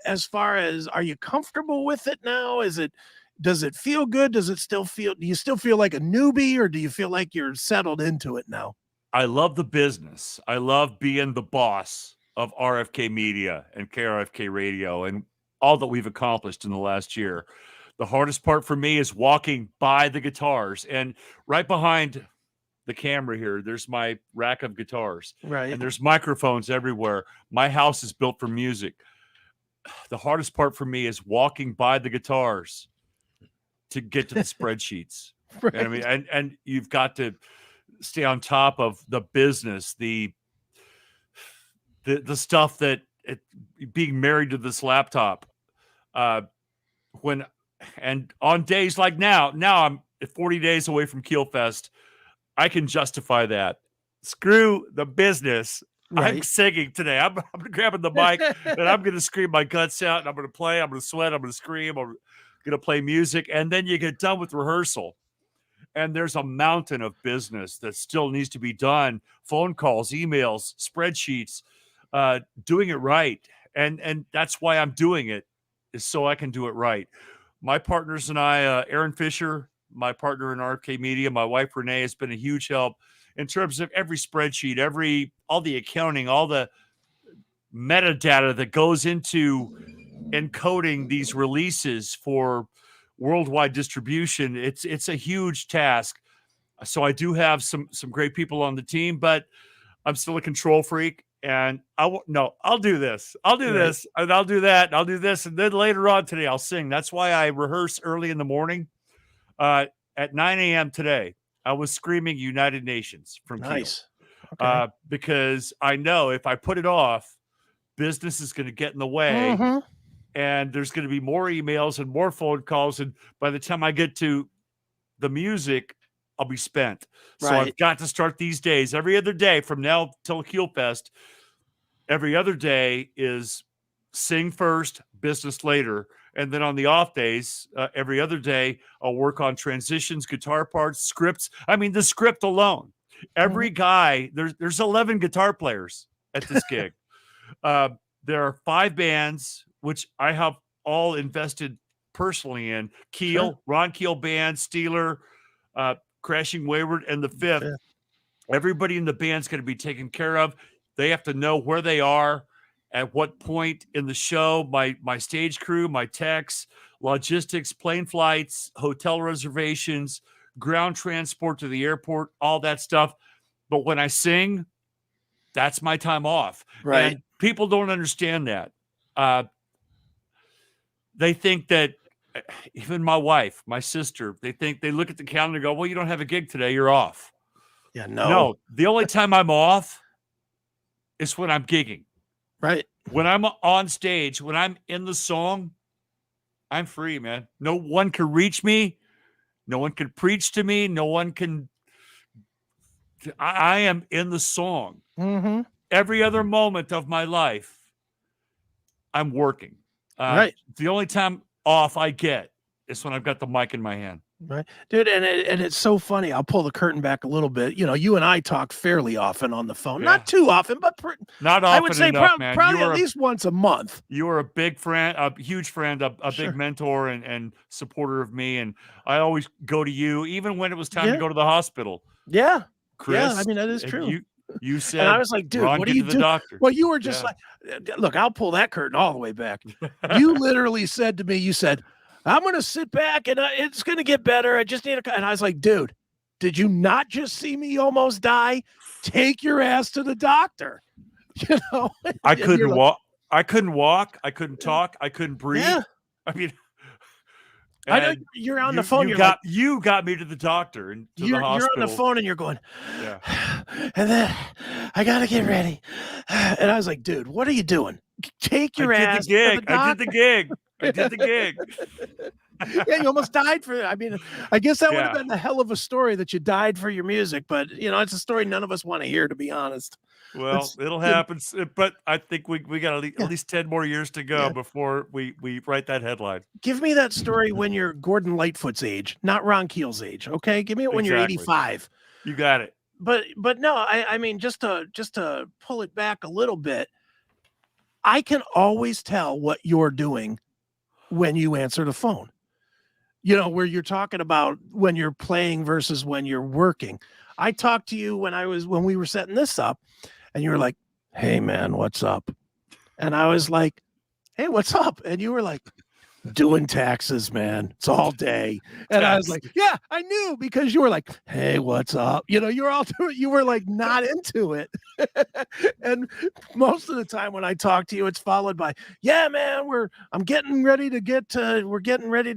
as far as, are you comfortable with it now? Does it feel good? Do you still feel like a newbie, or do you feel like you're settled into it now? I love the business. I love being the boss of RFK Media and KRFK Radio and all that we've accomplished in the last year. The hardest part for me is walking by the guitars, and right behind the camera here, there's my rack of guitars, right? And there's microphones everywhere. My house is built for music. The hardest part for me is walking by the guitars to get to the spreadsheets. Right. And I mean, and you've got to stay on top of the business, the stuff that being married to this laptop. And on days like now I'm 40 days away from Keelfest. I can justify that. Screw the business. Right. I'm singing today. I'm grabbing the mic and I'm going to scream my guts out, and I'm going to play. I'm going to sweat. I'm going to scream. I'm going to play music. And then you get done with rehearsal, and there's a mountain of business that still needs to be done. Phone calls, emails, spreadsheets, doing it right. And that's why I'm doing it, is so I can do it right. My partners and I, Aaron Fisher, my partner in RFK Media, my wife Renee, has been a huge help in terms of every spreadsheet, all the accounting, all the metadata that goes into encoding these releases for worldwide distribution. It's a huge task. So I do have some great people on the team, but I'm still a control freak. And I'll do this. I'll do this, and I'll do that, and I'll do this. And then later on today, I'll sing. That's why I rehearse early in the morning. At 9 a.m. today, I was screaming United Nations from Keel. Nice. Okay. Because I know if I put it off, business is going to get in the way, and there's going to be more emails and more phone calls. And by the time I get to the music, I'll be spent. So I've got to start these days, every other day from now till Keelfest. Every other day is sing first, business later. And then on the off days, every other day, I'll work on transitions, guitar parts, scripts. I mean, the script alone. Every guy, there's 11 guitar players at this gig. There are 5 bands, which I have all invested personally in. Keel, Ron Keel Band, Steeler, Crashing Wayward, and the 5th. Everybody in the band's going to be taken care of. They have to know where they are, at what point in the show. My stage crew, my techs, logistics, plane flights, hotel reservations, ground transport to the airport, all that stuff. But when I sing, that's my time off. Right. And people don't understand that. They think that, even my wife, my sister, they look at the calendar and go, well, you don't have a gig today, you're off. Yeah, no. No, the only time I'm off is when I'm gigging. Right. When I'm on stage, when I'm in the song, I'm free, man. No one can reach me. No one can preach to me. No one can. I am in the song. Every other moment of my life, I'm working. Right. The only time off I get is when I've got the mic in my hand. Right, dude, and it's so funny. I'll pull the curtain back a little bit. You and I talk fairly often on the phone, not too often, but not often. I would say enough, man. Probably at least once a month. You are a big friend, a huge friend, a big mentor and supporter of me. And I always go to you, even when it was time to go to the hospital. Yeah, Chris. Yeah, I mean that is true. You said, and I was like, dude, Ron, what do you do? Well, you were just like, look, I'll pull that curtain all the way back. You literally said to me, you said, I'm going to sit back and it's going to get better. I just need and I was like, dude, did you not just see me almost die? Take your ass to the doctor. I couldn't walk. I couldn't walk. I couldn't talk. I couldn't breathe. Yeah. I mean, I know you're on the phone. You got me to the doctor and to the hospital. You're on the phone and you're going, and then I got to get ready. And I was like, dude, what are you doing? Take your ass to the doctor. I did the gig. I did the gig. Yeah, you almost died for it. I mean, I guess that would have Yeah. been a hell of a story that you died for your music, but it's a story none of us want to hear, to be honest. Well, it'll happen, but I think we got at least 10 more years to go before we write that headline. Give me that story when you're Gordon Lightfoot's age, not Ron Keel's age. Okay, give me it when you're Exactly. 85. You got it. But no, I mean, just to pull it back a little bit, I can always tell what you're doing when you answer the phone. Where you're talking about when you're playing versus when you're working. I talked to you when we were setting this up, and you were like, "Hey man, what's up?" And I was like, "Hey, what's up?" And you were like, "Doing taxes, man. It's all day." And I was like, "Yeah, I knew," because you were like, "Hey, what's up?" You were like not into it. And most of the time when I talk to you, it's followed by, "Yeah, man, we're getting ready to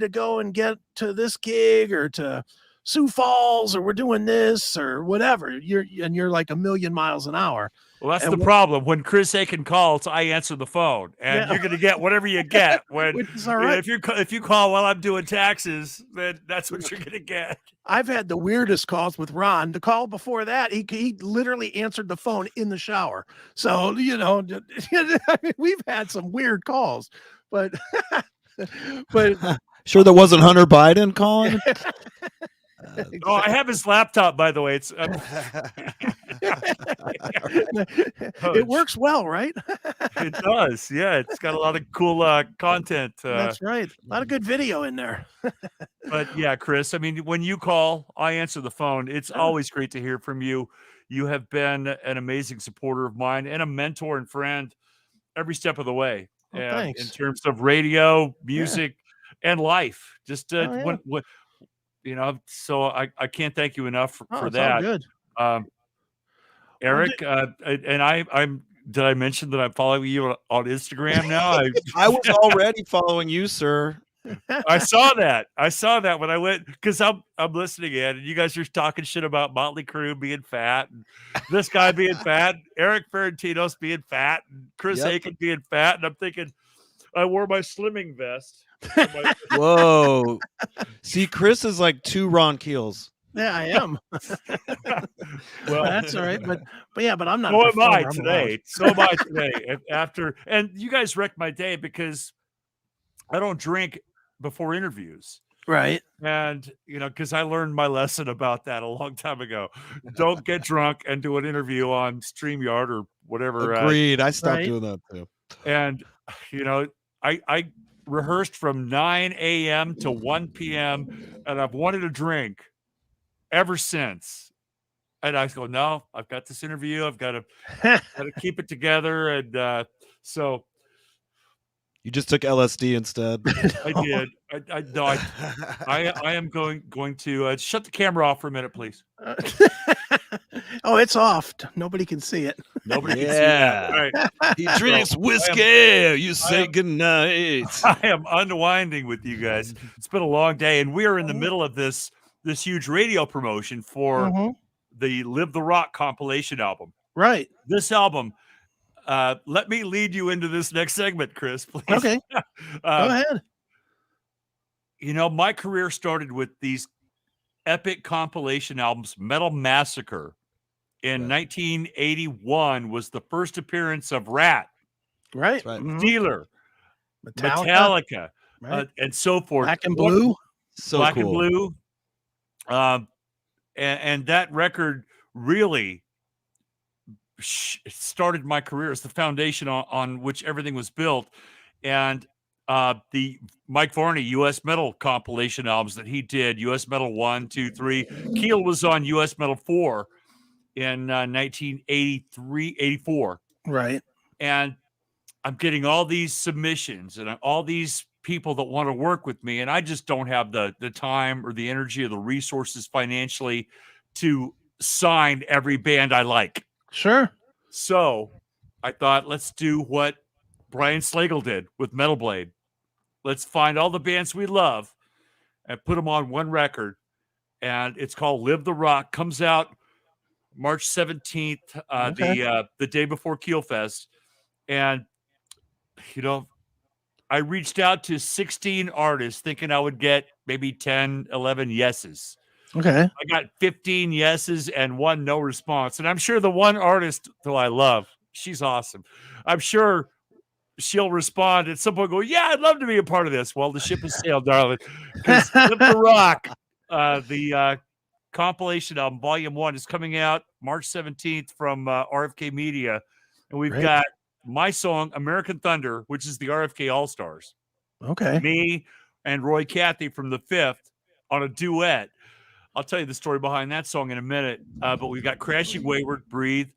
go and get to this gig or to Sioux Falls, or we're doing this or whatever." You're like a million miles an hour. Well, that's the problem. When Chris Akin calls, I answer the phone, and you're going to get whatever you get. When Which is all right. If you call while I'm doing taxes, then that's what you're going to get. I've had the weirdest calls with Ron. The call before that, he literally answered the phone in the shower. So, I mean, we've had some weird calls, but Sure that wasn't Hunter Biden calling? Oh, I have his laptop, by the way. It's it works well, right? It does. Yeah, it's got a lot of cool content. That's right. A lot of good video in there. But yeah, Chris, I mean, when you call, I answer the phone. It's always great to hear from you. You have been an amazing supporter of mine and a mentor and friend every step of the way. Oh, thanks. In terms of radio, music, and life. Just so I can't thank you enough for It's that. all good. Eric, and I'm. Did I mention that I'm following you on Instagram now? I was already following you, sir. I saw that when I went, because I'm listening in, and you guys are talking shit about Motley Crue being fat, and this guy being fat, Eric Ferrentinos being fat, and Chris Akin being fat, and I'm thinking, I wore my slimming vest. Whoa! See, Chris is like 2 Ron Keels. Yeah, I am. Well, that's all right, but I'm not. So am I today. So am I today. And you guys wrecked my day because I don't drink before interviews. Right. And, because I learned my lesson about that a long time ago. Don't get drunk and do an interview on StreamYard or whatever. Agreed. I stopped doing that too. And, I rehearsed from 9 a.m. to 1 p.m. and I've wanted a drink ever since. And I go, no, I've got this interview. I've got to keep it together. And so you just took LSD instead. I did. I am going to shut the camera off for a minute, please. Oh, it's off. Nobody can see it. Nobody can see that. Right. He drinks whiskey. You say goodnight. I am unwinding with you guys. It's been a long day, and we are in the middle of this huge radio promotion for the Live the Rock compilation album. Right. This album. Let me lead you into this next segment, Chris, please. Okay. Go ahead. My career started with these epic compilation albums. Metal Massacre in 1981 was the first appearance of Rat. Right. Steeler, Metallica, right. And so forth. Black and Blue. Black and Blue. And that record really started my career as the foundation on which everything was built. And the Mike Varney U.S. Metal compilation albums that he did, U.S. Metal 1, 2, 3. Keel was on U.S. Metal 4 in 1983, 84. Right. And I'm getting all these submissions and all these people that want to work with me, and I just don't have the time or the energy or the resources financially to sign every band I like. Sure. So I thought, let's do what Brian Slagle did with Metal Blade. Let's find all the bands we love and put them on one record. And it's called Live the Rock. Comes out March 17th, the day before Keelfest. And, I reached out to 16 artists thinking I would get maybe 10, 11 yeses. Okay. I got 15 yeses and 1 no response. And I'm sure the one artist who I love, she's awesome. I'm sure she'll respond at some point, go, yeah, I'd love to be a part of this. Well, the ship has sailed, darling. Because Live the Rock, the compilation album, Volume 1, is coming out March 17th from RFK Media. And we've got my song, American Thunder, which is the RFK All-Stars. Okay. Me and Roy Cathy from the Fifth on a duet. I'll tell you the story behind that song in a minute. But we've got Crashing Wayward, Breathe,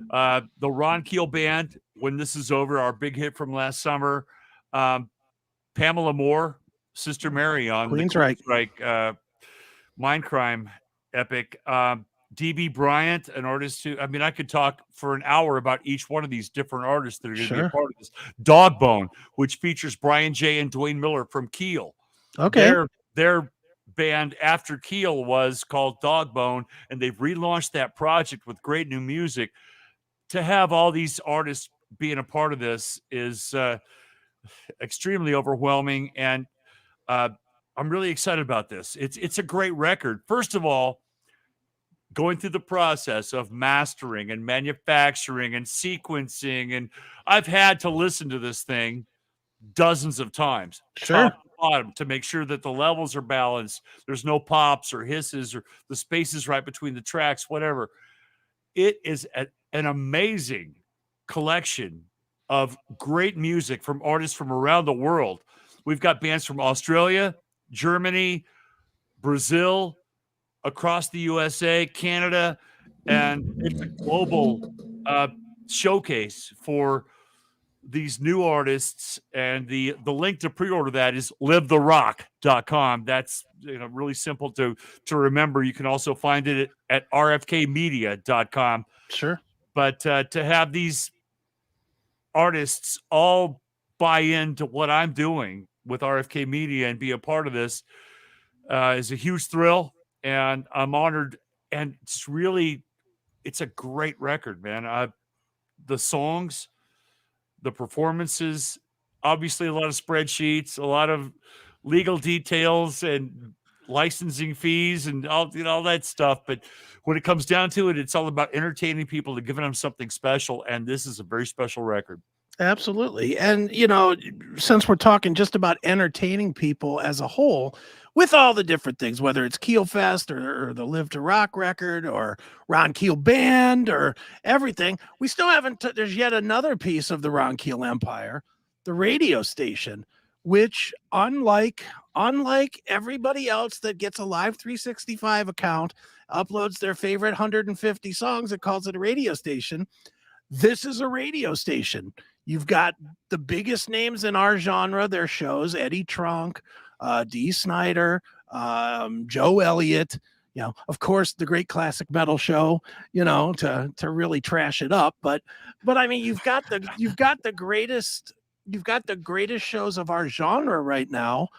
the Ron Keel Band, When This Is Over, our big hit from last summer. Pamela Moore, Sister Mary on Queensryche. Mind Crime epic. DB Bryant, an artist who, I mean, I could talk for an hour about each one of these different artists that are going to be a part of this. Dogbone, which features Brian J. and Dwayne Miller from Keel. Okay. Their band after Keel was called Dogbone, and they've relaunched that project with great new music. To have all these artists being a part of this is extremely overwhelming, and I'm really excited about this. It's a great record. First of all, going through the process of mastering and manufacturing and sequencing, and I've had to listen to this thing dozens of times, Sure. top to bottom, to make sure that the levels are balanced. There's no pops or hisses, or the space is right between the tracks, whatever. It is an amazing collection of great music from artists from around the world. We've got bands from Australia, Germany, Brazil, across the USA, Canada, and it's a global showcase for these new artists. And the link to pre-order that is livetherock.com. That's really simple to remember. You can also find it at rfkmedia.com. Sure. But to have these artists all buy into what I'm doing with RFK Media and be a part of this is a huge thrill. And I'm honored, and it's a great record, man. The songs, the performances, obviously a lot of spreadsheets, a lot of legal details and licensing fees and all that stuff. But when it comes down to it, it's all about entertaining people and giving them something special. And this is a very special record. Absolutely. And, since we're talking just about entertaining people as a whole, with all the different things, whether it's Keelfest or the Live to Rock record or Ron Keel Band or everything, we still haven't, there's yet another piece of the Ron Keel empire, the radio station, which unlike everybody else that gets a Live 365 account, uploads their favorite 150 songs and calls it a radio station, this is a radio station. You've got the biggest names in our genre, their shows, Eddie Trunk, Dee Snider, Joe Elliott, of course, the Great Classic Metal Show, to really trash it up. But I mean, you've got the greatest shows of our genre right now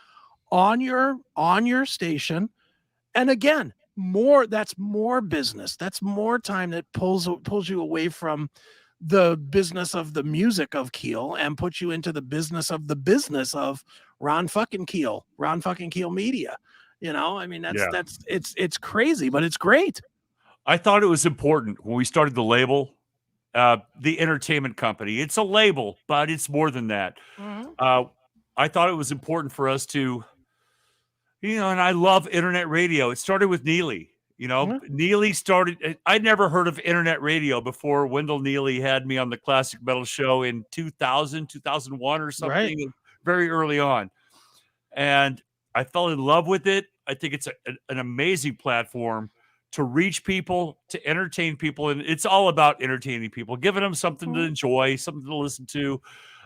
on your station. And again, that's more business. That's more time that pulls you away from the business of the music of Keel and puts you into the business of Ron fucking Keel Media. I mean, it's crazy, but it's great. I thought it was important when we started the label, the entertainment company. It's a label, but it's more than that. Mm-hmm. I thought it was important for us to, and I love internet radio. It started with Neely. Mm-hmm. Neely started, I'd never heard of internet radio before Wendell Neely had me on the Classic Metal Show in 2001 or something, right, very early on. And I fell in love with it. I think it's an amazing platform to reach people, to entertain people. And it's all about entertaining people, giving them something to enjoy, something to listen to.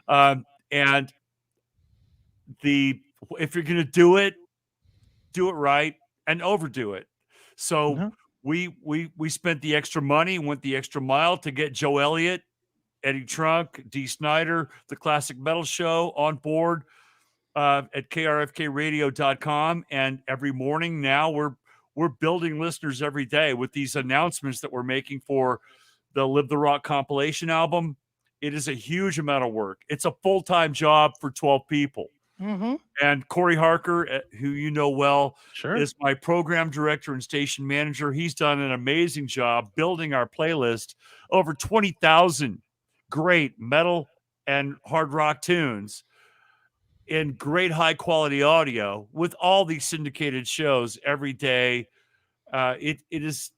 And if you're going to do it right and overdo it. So we spent the extra money, went the extra mile to get Joe Elliott, Eddie Trunk, Dee Snider, the Classic Metal Show on board at krfkradio.com. And every morning now we're building listeners every day with these announcements that we're making for the Live the Rock compilation album. it is a huge amount of work. It's a full-time job for 12 people. Mm-hmm. And Corey Harker, who you know well, Sure. is my program director and station manager. He's done an amazing job building our playlist, over 20,000 great metal and hard rock tunes in great high quality audio with all these syndicated shows every day. It is,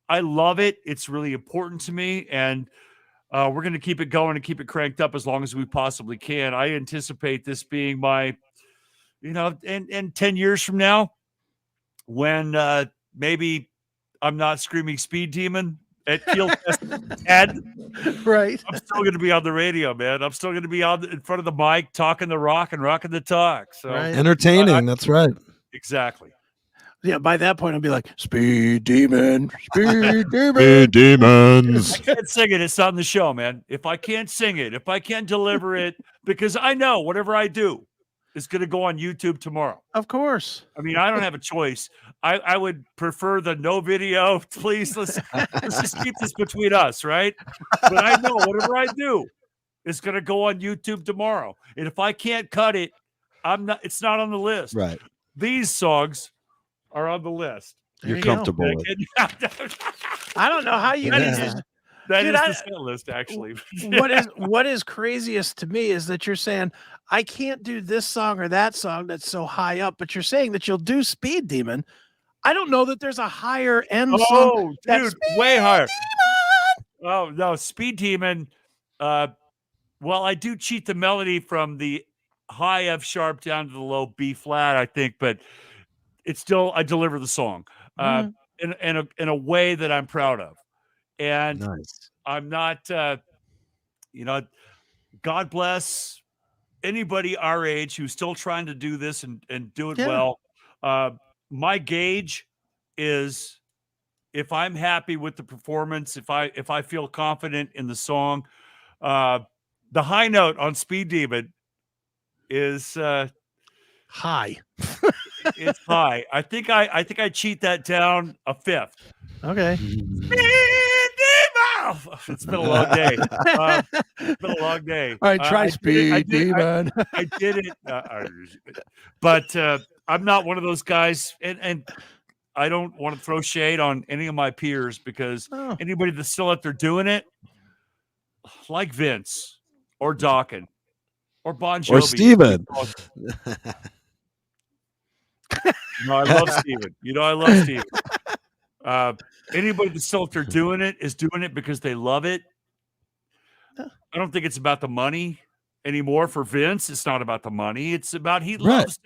I love it. It's really important to me. And we're going to keep it going and keep it cranked up as long as we possibly can. I anticipate this being my, and 10 years from now, when maybe I'm not screaming Speed Demon at Keelfest 10, Right. I'm still going to be on the radio, man. I'm still going to be in front of the mic, talking the rock and rocking the talk. So Right. Entertaining. That's right. Exactly. Yeah, by that point, I'll be like, Speed Demon, Speed Demon. Speed demons. I can't sing it. It's on the show, man. If I can't sing it, if I can't deliver it, because I know whatever I do is going to go on YouTube tomorrow. Of course. I mean, I don't have a choice. I would prefer the no video. Please, let's just keep this between us, right? But I know whatever I do is going to go on YouTube tomorrow. And if I can't cut it, it's not on the list. Right. These songs are on the list. There You're you go. comfortable with. I don't know how you That did is this. That Dude, is the set list, actually. What is craziest to me is that you're saying I can't do this song or that song that's so high up, but you're saying that you'll do Speed Demon. I don't know that there's a higher end song. Oh, that's dude, way higher. Oh no, Speed Demon. Well, I do cheat the melody from the high F sharp down to the low B flat, I think, but it's still, I deliver the song in a way that I'm proud of. And Nice. I'm not, God bless anybody our age who's still trying to do this and do it well. My gauge is if I'm happy with the performance, if I feel confident in the song, the high note on Speed Demon is high. It's high. I think I cheat that down a fifth. Okay. It's been a long day. It's been a long day. All right, try Speed Demon. I did it, but I'm not one of those guys, and I don't want to throw shade on any of my peers because anybody that's still out there doing it, like Vince or Dawkins or Bon Jovi Or Steven. I love Steven. I love Steven. Anybody that's still out there doing it is doing it because they love it. I don't think it's about the money anymore for Vince. It's not about the money. It's about he loves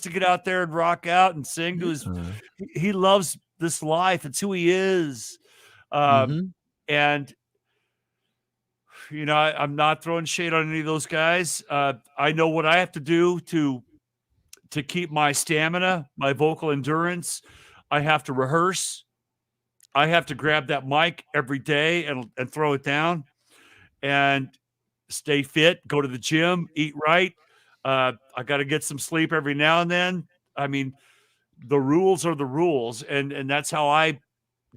to get out there and rock out and sing to his. He loves this life. It's who he is. And I'm not throwing shade on any of those guys. I know what I have to do to keep my stamina, my vocal endurance. I have to rehearse. I have to grab that mic every day and throw it down and stay fit, go to the gym, eat right. I got to get some sleep every now and then. I mean, the rules are the rules, and that's how I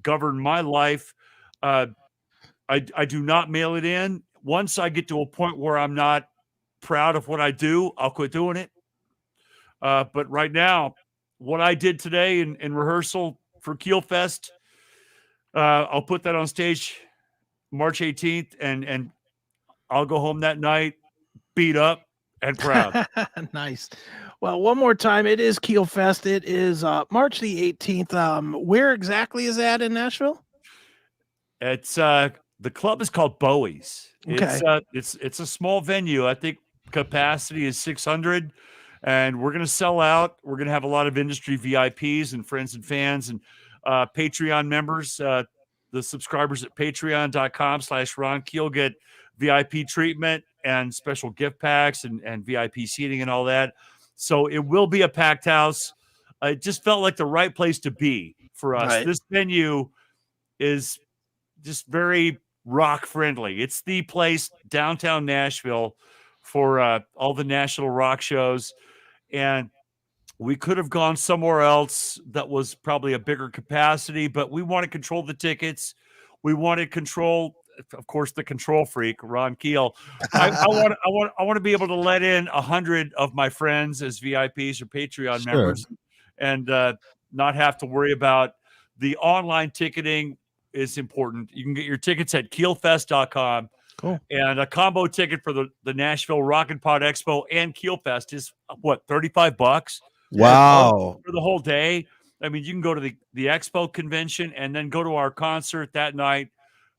govern my life. I do not mail it in. Once I get to a point where I'm not proud of what I do, I'll quit doing it. But right now, what I did today in rehearsal for Keelfest, I'll put that on stage March 18th, and I'll go home that night beat up and proud. Nice. Well, one more time, it is Keelfest. It is March the 18th. Where exactly is that in Nashville? It's the club is called Bowie's. Okay. It's a small venue. I think capacity is 600, and we're going to sell out. We're going to have a lot of industry VIPs and friends and fans and Patreon members. The subscribers at patreon.com/Ron Keel get VIP treatment and special gift packs and VIP seating and all that. So it will be a packed house. It just felt like the right place to be for us. Right. This venue is just very rock friendly. It's the place downtown Nashville for all the national rock shows. And we could have gone somewhere else that was probably a bigger capacity, but we want to control the tickets. We want to control of course, the control freak, Ron Keel. I want to be able to let in 100 of my friends as VIPs or Patreon members, and not have to worry about the online ticketing. Is important. You can get your tickets at keelfest.com. Cool. And a combo ticket for the Nashville Rock and Pod Expo and Keelfest is what, $35? Wow. For the whole day. I mean, you can go to the Expo convention and then go to our concert that night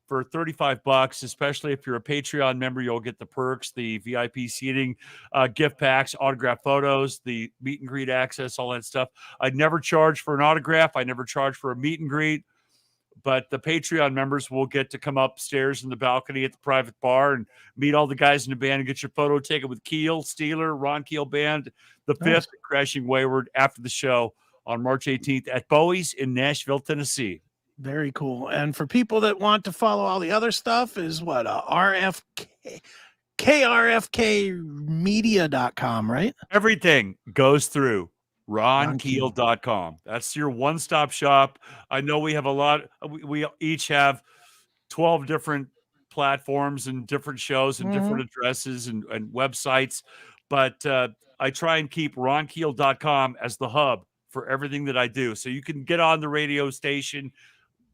for $35, especially if you're a Patreon member. You'll get the perks, the VIP seating, gift packs, autograph photos, the meet and greet access, all that stuff. I'd never charge for an autograph. I never charge for a meet and greet. But the Patreon members will get to come upstairs in the balcony at the private bar and meet all the guys in the band and get your photo taken with Keel, Steeler, Ron Keel Band, the Fifth, Crashing Wayward after the show on March 18th at Bowie's in Nashville, Tennessee. Very cool. And for people that want to follow all the other stuff is what? KRFKmedia.com, right? Everything goes through ronkeel.com. That's your one-stop shop. I know we have a lot. We each have 12 different platforms and different shows and different addresses and websites. But I try and keep ronkeel.com as the hub for everything that I do. So you can get on the radio station,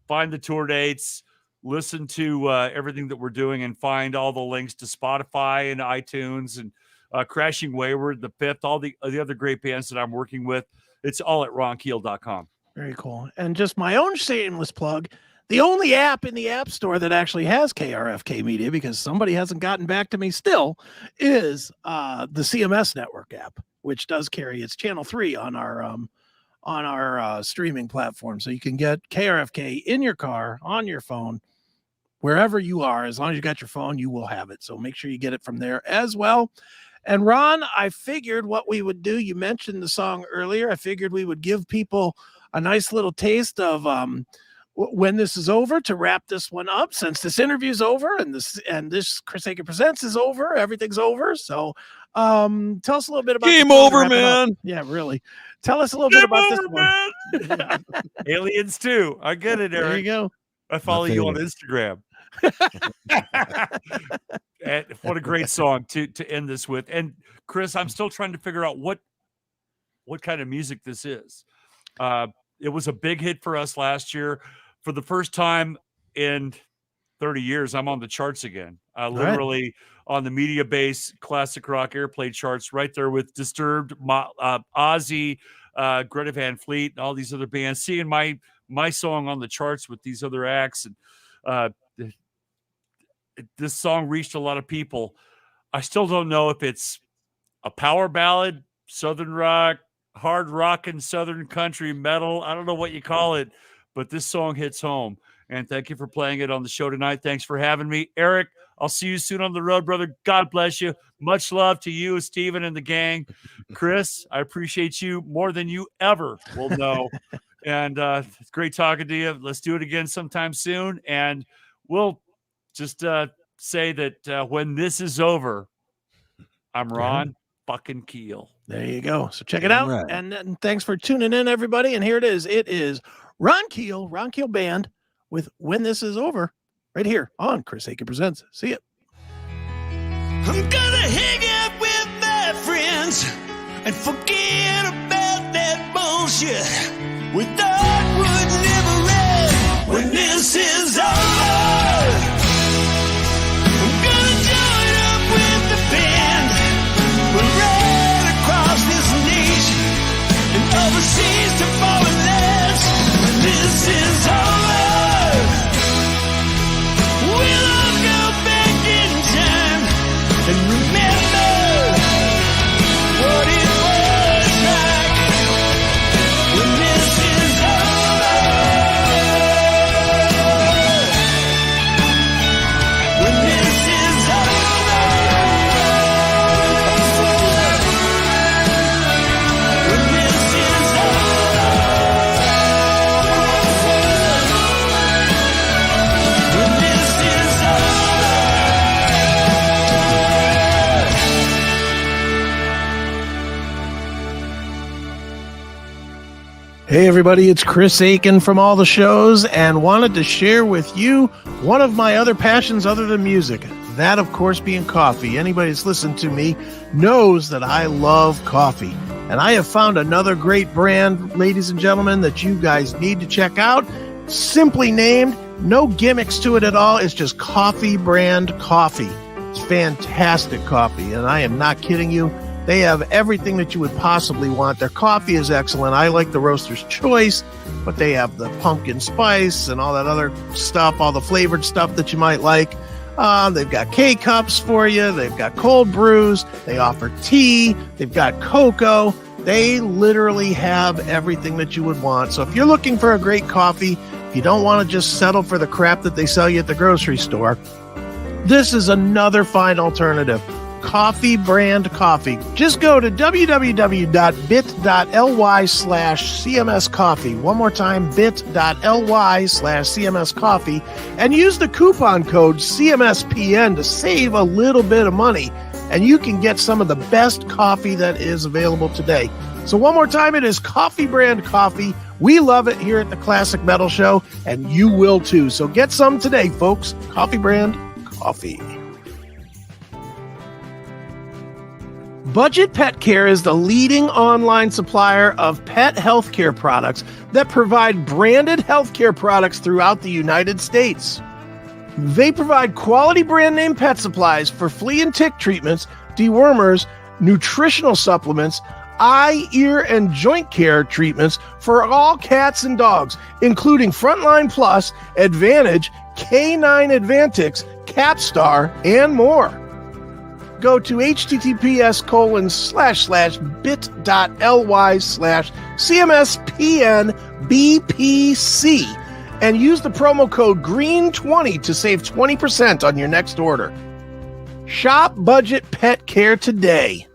find the tour dates, listen to everything that we're doing, and find all the links to Spotify and iTunes and Crashing Wayward, the Fifth, all the other great bands that I'm working with. It's all at ronkeel.com. Very cool. And just my own shameless plug, the only app in the App Store that actually has KRFK Media, because somebody hasn't gotten back to me still, is the CMS Network app, which does carry its Channel 3 on our streaming platform. So you can get KRFK in your car, on your phone, wherever you are. As long as you got your phone, you will have it. So make sure you get it from there as well. And Ron, I figured what we would do, you mentioned the song earlier. I figured we would give people a nice little taste of When This Is Over to wrap this one up, since this interview's over and this Chris Akin Presents is over. Everything's over. So tell us a little bit about Game over, man. Yeah, really. Tell us a little bit about this one. Aliens too. I get it, Eric. There you go. I follow you on Instagram. And what a great song to end this with. And Chris, I'm still trying to figure out what kind of music this is. It was a big hit for us last year. For the first time in 30 years, I'm on the charts again. Literally on the media base classic rock airplay charts, right there with Disturbed, Ozzy, Greta Van Fleet, and all these other bands. Seeing my song on the charts with these other acts, and this song reached a lot of people. I still don't know if it's a power ballad, southern rock, hard rock, and southern country metal. I don't know what you call it, but this song hits home. And thank you for playing it on the show tonight. Thanks for having me. Eric, I'll see you soon on the road, brother. God bless you. Much love to you, Steven, and the gang. Chris, I appreciate you more than you ever will know. And it's great talking to you. Let's do it again sometime soon. And we'll just say that when this is over, I'm Ron fucking Keel. There you go. So check it out. Right. And thanks for tuning in, everybody. And here it is. It is Ron Keel Band with When This Is Over right here on Chris Akin Presents. See ya. I'm gonna hang out with my friends and forget about that bullshit. We thought would never end when this is over. I'm gonna join up with the band. We'll ride across this nation and overseas to foreign lands. When this is over, we'll all go back in time and remember what it was like when this is over. Hey everybody, it's Chris Akin from all the shows and wanted to share with you one of my other passions other than music. That, of course, being coffee. Anybody that's listened to me knows that I love coffee. And I have found another great brand, ladies and gentlemen, that you guys need to check out. Simply named, no gimmicks to it at all. It's just Coffee Brand Coffee. It's fantastic coffee, and I am not kidding you. They have everything that you would possibly want. Their coffee is excellent. I like the Roaster's Choice, but they have the pumpkin spice and all that other stuff, all the flavored stuff that you might like. They've got K-Cups for you. They've got cold brews. They offer tea. They've got cocoa. They literally have everything that you would want. So if you're looking for a great coffee, if you don't want to just settle for the crap that they sell you at the grocery store, this is another fine alternative. Coffee Brand Coffee. Just go to www.bit.ly/CMScoffee. One more time, bit.ly/CMScoffee, and use the coupon code CMSPN to save a little bit of money. And you can get some of the best coffee that is available today. So one more time, it is Coffee Brand Coffee. We love it here at the Classic Metal Show, and you will too. So get some today, folks. Coffee Brand Coffee. Budget Pet Care is the leading online supplier of pet healthcare products that provide branded healthcare products throughout the United States. They provide quality brand name pet supplies for flea and tick treatments, dewormers, nutritional supplements, eye, ear, and joint care treatments for all cats and dogs, including Frontline Plus, Advantage, K9 Advantix, Capstar, and more. Go to https://bit.ly/CMSPNBPC and use the promo code GREEN20 to save 20% on your next order. Shop Budget Pet Care today.